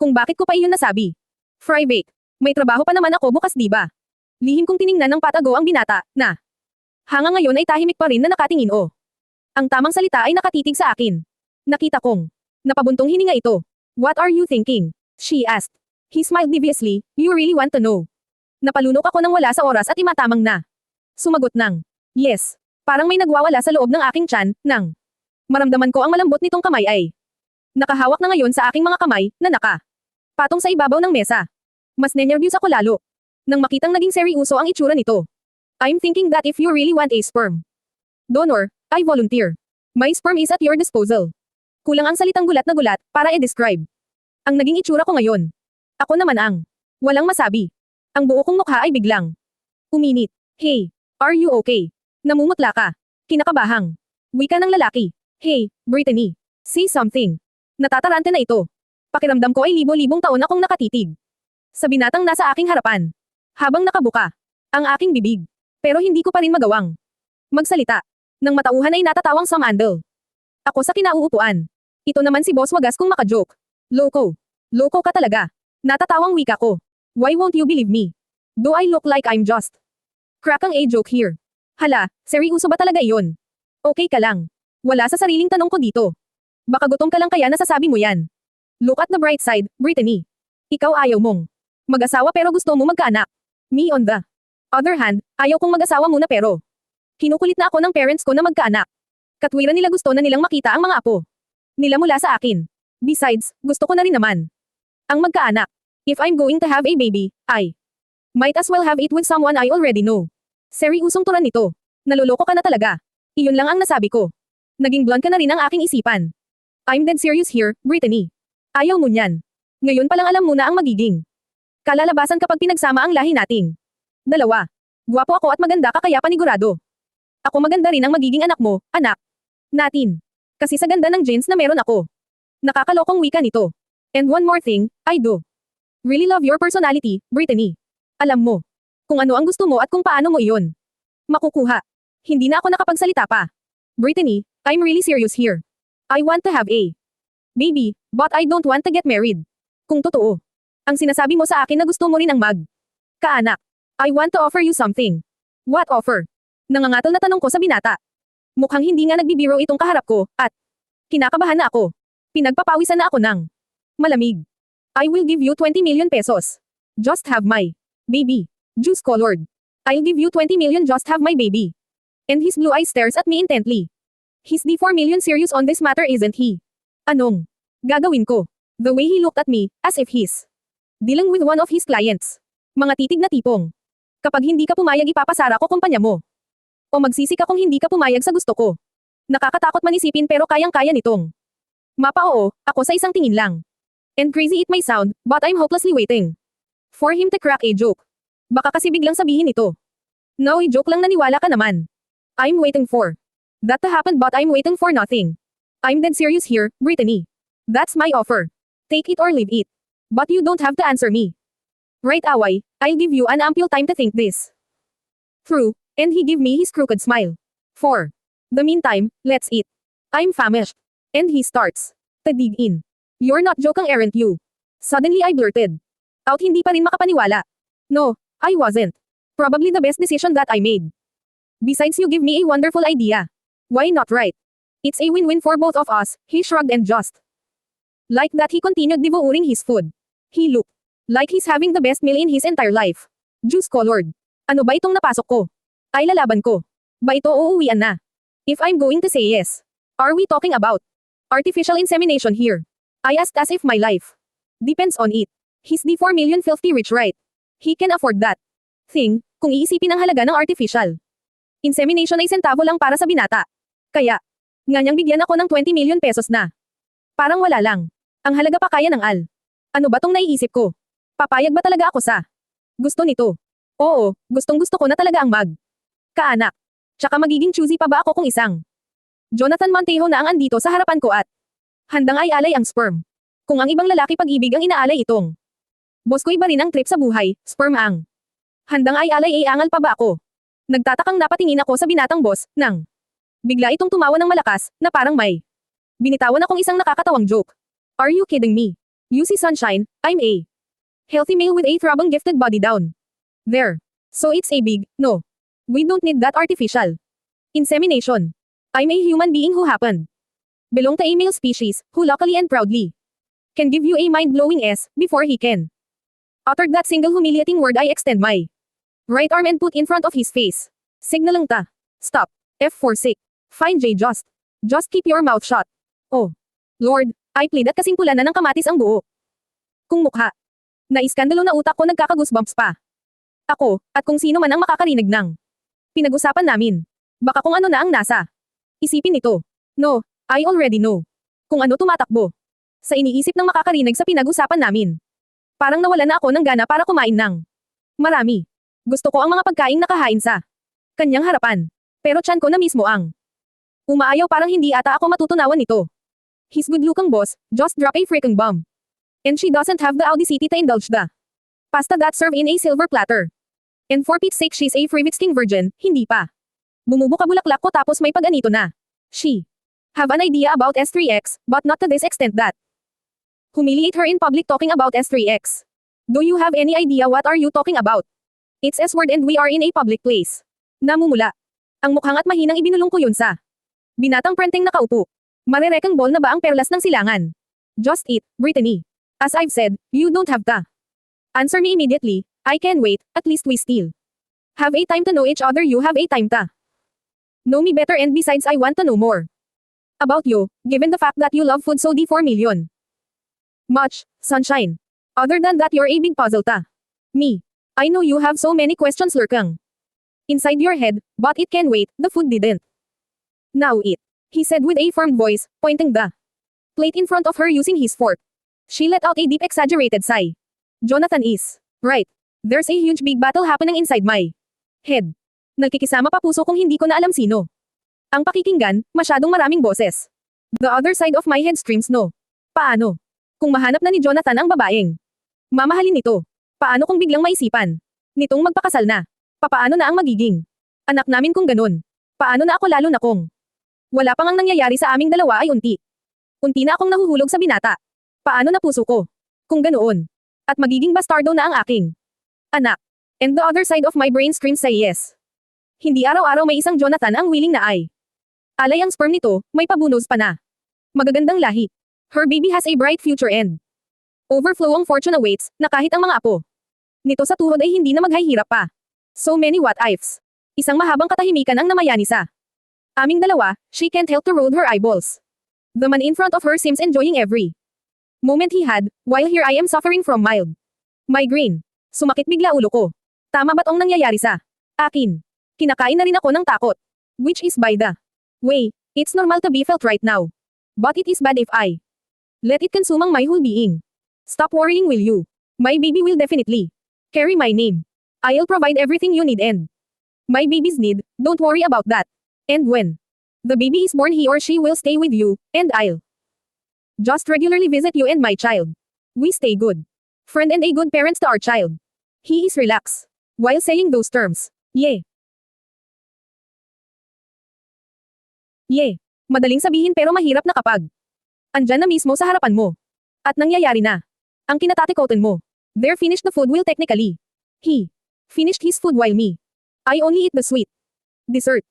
Kung bakit ko pa iyon nasabi. Frybake. May trabaho pa naman ako bukas diba? Lihim kong tiningnan ng patago ang binata, na hanga ngayon ay tahimik pa rin na nakatingin o. Ang tamang salita ay nakatitig sa akin. Nakita kong napabuntong hininga ito. What are you thinking? She asked. He smiled deviously. You really want to know? Napalunok ako nang wala sa oras at imatamang na. Sumagot ng yes. Parang may nagwawala sa loob ng aking tiyan, nang maramdaman ko ang malambot nitong kamay ay nakahawak na ngayon sa aking mga kamay, na patong sa ibabaw ng mesa. Mas nenervyos ako lalo nang makitang naging seryoso ang itsura nito. I'm thinking that if you really want a sperm donor, I volunteer. My sperm is at your disposal. Kulang ang salitang gulat na gulat para i-describe ang naging itsura ko ngayon. Ako naman ang walang masabi. Ang buo kong mukha ay biglang uminit. Hey, are you okay? Namumutla ka. Kinakabahang wika ng lalaki. Hey, Brittany. Say something. Natatarante na ito. Pakiramdam ko ay libo-libong taon akong nakatitig sa binatang nasa aking harapan. Habang nakabuka ang aking bibig. Pero hindi ko pa rin magawang magsalita. Nang matauhan ay natatawang Samandal. Ako sa kinauupuan. Ito naman si Boss Wagas kung makajoke. Loko. Loko ka talaga. Natatawang wika ko. Why won't you believe me? Do I look like I'm just cracking a joke here? Hala, seryoso ba talaga iyon? Okay ka lang. Wala sa sariling tanong ko dito. Baka gutom ka lang kaya nasasabi mo yan. Look at the bright side, Brittany. Ikaw ayaw mong mag-asawa pero gusto mo magkaanak. Me on the other hand, ayaw kong mag-asawa muna pero kinukulit na ako ng parents ko na magkaanak. Katwiran nila gusto na nilang makita ang mga apo nila mula sa akin. Besides, gusto ko na rin naman ang magkaanak. If I'm going to have a baby, I might as well have it with someone I already know. Seryosong turan nito. Naloloko ka na talaga. Iyon lang ang nasabi ko. Naging blunt ka na rin ang aking isipan. I'm dead serious here, Brittany. Ayaw mo niyan. Ngayon palang alam mo na ang magiging kalalabasan kapag pinagsama ang lahi nating dalawa. Gwapo ako at maganda ka kaya panigurado. Ako maganda rin ang magiging anak mo, anak natin. Kasi sa ganda ng genes na meron ako. Nakakalokong wika nito. And one more thing, I do really love your personality, Brittany. Alam mo kung ano ang gusto mo at kung paano mo iyon makukuha. Hindi na ako nakapagsalita pa. Brittany, I'm really serious here. I want to have a baby, but I don't want to get married. Kung totoo ang sinasabi mo sa akin na gusto mo rin ang kaanak. I want to offer you something. What offer? Nangangatal na tanong ko sa binata. Mukhang hindi nga nagbibiro itong kaharap ko, at kinakabahan na ako. Pinagpapawisan na ako ng malamig. I will give you 20 million pesos. Just have my baby. Juice colored. I'll give you 20 million just have my baby. And his blue eyes stares at me intently. He's the 4 million serious on this matter isn't he? Anong gagawin ko? The way he looked at me, as if he's dealing with one of his clients. Mga titig na tipong. Kapag hindi ka pumayag ipapasara ko kumpanya mo. O magsisi ka kung hindi ka pumayag sa gusto ko. Nakakatakot man isipin pero kayang-kaya nitong mapa-oo, ako sa isang tingin lang. And crazy it may sound, but I'm hopelessly waiting for him to crack a joke. Baka kasi biglang sabihin ito. No, joke lang, naniwala ka naman. I'm waiting for that to happen but I'm waiting for nothing. I'm dead serious here, Brittany. That's my offer. Take it or leave it. But you don't have to answer me. Right away, I'll give you an ample time to think this through, and he give me his crooked smile. 4. The meantime, let's eat. I'm famished. And he starts to dig in. You're not joking, aren't you? Suddenly I blurted out, hindi pa rin makapaniwala. No, I wasn't. Probably the best decision that I made. Besides, you give me a wonderful idea. Why not, right? It's a win-win for both of us, he shrugged, and just like that he continued devouring his food. He looked like he's having the best meal in his entire life. Juice-colored. Ano ba itong napasok ko? Ay, lalaban ko. Ba ito uuwian na? If I'm going to say yes. Are we talking about artificial insemination here? I asked as if my life depends on it. He's the 4 million filthy rich, right? He can afford that thing, kung iisipin ang halaga ng artificial insemination ay sentavo lang para sa binata. Kaya, nga niyang bigyan ako ng 20 million pesos na. Parang wala lang. Ang halaga pa kaya ng al. Ano ba tong naiisip ko? Papayag ba talaga ako sa gusto nito? Oo, gustong-gusto ko na talaga ang kaanak. Tsaka magiging choosy pa ba ako kung isang Jonathan Montejo na ang andito sa harapan ko at handang ay alay ang sperm. Kung ang ibang lalaki pag-ibig ang inaalay itong boss ko, iba rin ang trip sa buhay, sperm ang handang ay alay, angal pa ba ako? Nagtatakang napatingin ako sa binatang boss, nang bigla itong tumawa ng malakas, na parang may binitawan akong isang nakakatawang joke. Are you kidding me? You see, Sunshine, I'm a healthy male with a throbbing gifted body down there. So it's a big no. We don't need that artificial insemination. I'm a human being who happened belong to a male species, who luckily and proudly can give you a mind-blowing S, before he can uttered that single humiliating word. I extend my right arm and put in front of his face, signaling ta. Stop. F4 sick. Fine, J, just keep your mouth shut. Oh Lord, I plead at kasing pula na ng kamatis ang buo kung mukha. Naiskandalo na utak ko, nagkakagusbumps pa ako, at kung sino man ang makakarinig ng pinag-usapan namin. Baka kung ano na ang nasa isipin nito. No, I already know kung ano tumatakbo sa iniisip ng makakarinig sa pinag-usapan namin. Parang nawala na ako ng gana para kumain ng marami. Gusto ko ang mga pagkaing nakahain sa kanyang harapan. Pero tiyan ko na mismo ang umaayaw, parang hindi ata ako matutunawan nito. His good-looking boss just drop a freaking bomb. And she doesn't have the audacity to indulge the pasta that served in a silver platter. And for Pete's sake, she's a free-witsking virgin, hindi pa bumubuka bulaklak ko tapos may pag-anito na. She have an idea about S3X, but not to this extent that humiliate her in public talking about S3X. Do you have any idea what are you talking about? It's S-word and we are in a public place. Namumula. Ang mukhang at mahinang ibinulong ko yun sa binatang prenteng nakaupo. Marerekang ball na ba ang perlas ng silangan? Just eat, Brittany. As I've said, you don't have to answer me immediately. I can wait, at least we still have a time to know each other. You have a time to know me better, and besides I want to know more about you, given the fact that you love food so the 4 million much, Sunshine. Other than that, you're a big puzzle to me. I know you have so many questions lurking inside your head, but it can wait. The food didn't now eat, he said with a firm voice, pointing the plate in front of her using his fork. She let out a deep exaggerated sigh. Jonathan is right. There's a huge big battle happening inside my head. Nagkikisama pa puso kung hindi ko na alam sino ang pakikinggan, masyadong maraming boses. The other side of my head screams no. Paano kung mahanap na ni Jonathan ang babaeng mamahalin nito? Paano kung biglang maisipan nitong magpakasal na? Papaano na ang magiging anak namin kung ganun? Paano na ako, lalo na kung wala pang ang nangyayari sa aming dalawa ay unti na akong nahuhulog sa binata. Paano na puso ko kung ganoon? At magiging bastardo na ang aking anak. And the other side of my brain screams say yes. Hindi araw-araw may isang Jonathan ang willing na ay alay ang sperm nito, may pabunos pa na magagandang lahi. Her baby has a bright future and overflowing fortune awaits, na kahit ang mga apo nito sa tuhod ay hindi na maghahirap pa. So many what ifs. Isang mahabang katahimikan ang namayani sa aming dalawa. She can't help to roll her eyeballs. The man in front of her seems enjoying every moment he had, while here I am suffering from mild migraine. Sumakit bigla ulo ko. Tama ba't ang nangyayari sa akin? Kinakain na rin ako ng takot. Which is, by the way, it's normal to be felt right now. But it is bad if I let it consume my whole being. Stop worrying, will you? My baby will definitely carry my name. I'll provide everything you need and my baby's need, don't worry about that. And when the baby is born, he or she will stay with you, and I'll just regularly visit you and my child. We stay good friend and a good parents to our child. He is relaxed. While saying those terms. Yeah. Yeah. Madaling sabihin pero mahirap na kapag andyan na mismo sa harapan mo. At nangyayari na. Ang kinatatikotan mo. There finished the food will technically. He finished his food while me. I only eat the sweet. Dessert.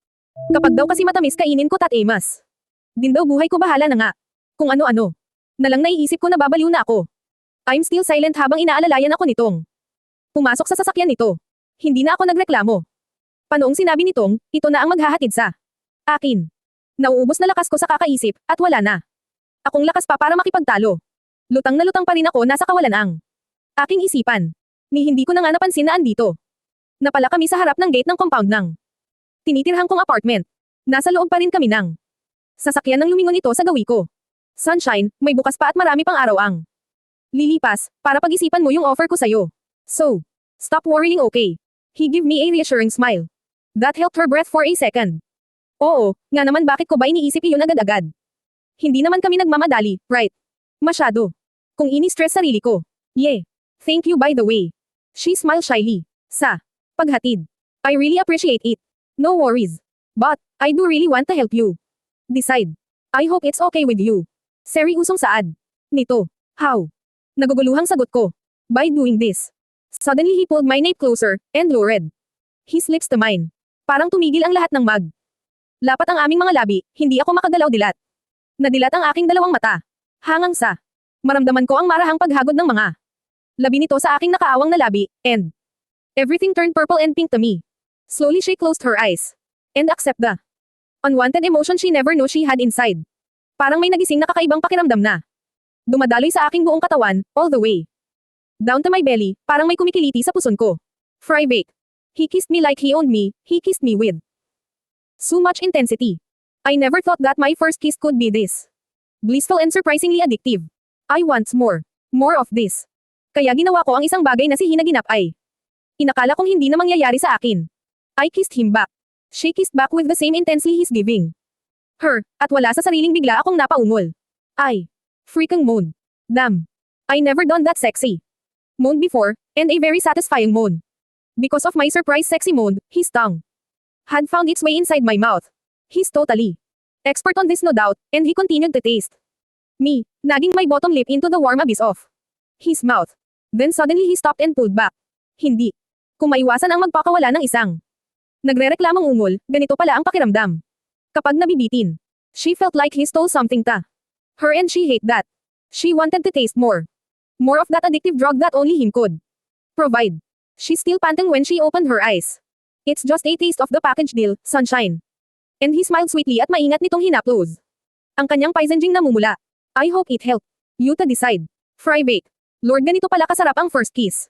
Kapag daw kasi matamis kainin ko tatemas. Din daw buhay ko bahala na nga. Kung ano-ano. Na lang naiisip ko na babaliw na ako. I'm still silent habang inaalalayan ako nitong. Pumasok sa sasakyan nito. Hindi na ako nagreklamo. Panoong sinabi nitong, ito na ang maghahatid sa akin. Nauubos na lakas ko sa kakaisip, at wala na. Akong lakas pa para makipagtalo. Lutang na lutang pa rin ako nasa kawalan ang aking isipan. Ni hindi ko na nga napansin na andito. Napala kami sa harap ng gate ng compound ng tinitirhang kong apartment. Nasa loob pa rin kami ng sasakyan ng lumingon ito sa gawi ko. Sunshine, may bukas pa at marami pang araw ang lilipas, para pag-isipan mo yung offer ko sa'yo. So, stop worrying, okay? He gave me a reassuring smile. That held her breath for a second. Oo, nga naman bakit ko ba iniisip iyon agad-agad? Hindi naman kami nagmamadali, right? Masyado. Kung ini-stress sarili ko. Yeah. Thank you by the way. She smiled shyly. Sa paghatid. I really appreciate it. No worries. But, I do really want to help you. Decide. I hope it's okay with you. Seryousong saad. Nito. How? Naguguluhang sagot ko. By doing this. Suddenly he pulled my nape closer, and lowered his lips to mine. Parang tumigil ang lahat ng mag. Lapat ang aming mga labi, hindi ako makagalaw dilat. Nadilat ang aking dalawang mata. Hangang sa. Maramdaman ko ang marahang paghagod ng mga labi nito sa aking nakaawang na labi, and everything turned purple and pink to me. Slowly she closed her eyes. And accept the unwanted emotion she never knew she had inside. Parang may nagising na kakaibang pakiramdam na dumadaloy sa aking buong katawan, all the way down to my belly, parang may kumikiliti sa puson ko. Fry bake. He kissed me like he owned me, he kissed me with so much intensity. I never thought that my first kiss could be this blissful and surprisingly addictive. I want more. More of this. Kaya ginawa ko ang isang bagay na si hinaginap ay inakala kong hindi na mangyayari sa akin. I kissed him back. She kissed back with the same intensely he's giving her, at wala sa sariling bigla akong napaungol. I freaking moaned. Damn. I never done that sexy moan before, and a very satisfying moan. Because of my surprise sexy moan, his tongue had found its way inside my mouth. He's totally expert on this no doubt, and he continued to taste me, nagging my bottom lip into the warm abyss of his mouth. Then suddenly he stopped and pulled back. Hindi ko maiwasan ang magpakawala ng isang nagrereklamang ungol, ganito pala ang pakiramdam. Kapag nabibitin, she felt like he stole something ta her, and she hate that. She wanted to taste more. More of that addictive drug that only him could provide. She's still panting when she opened her eyes. It's just a taste of the package deal, sunshine. And he smiled sweetly at maingat nitong hinaplos ang kanyang paisenjing namumula. I hope it helped you to decide. Fry bake. Lord, ganito pala kasarap ang first kiss.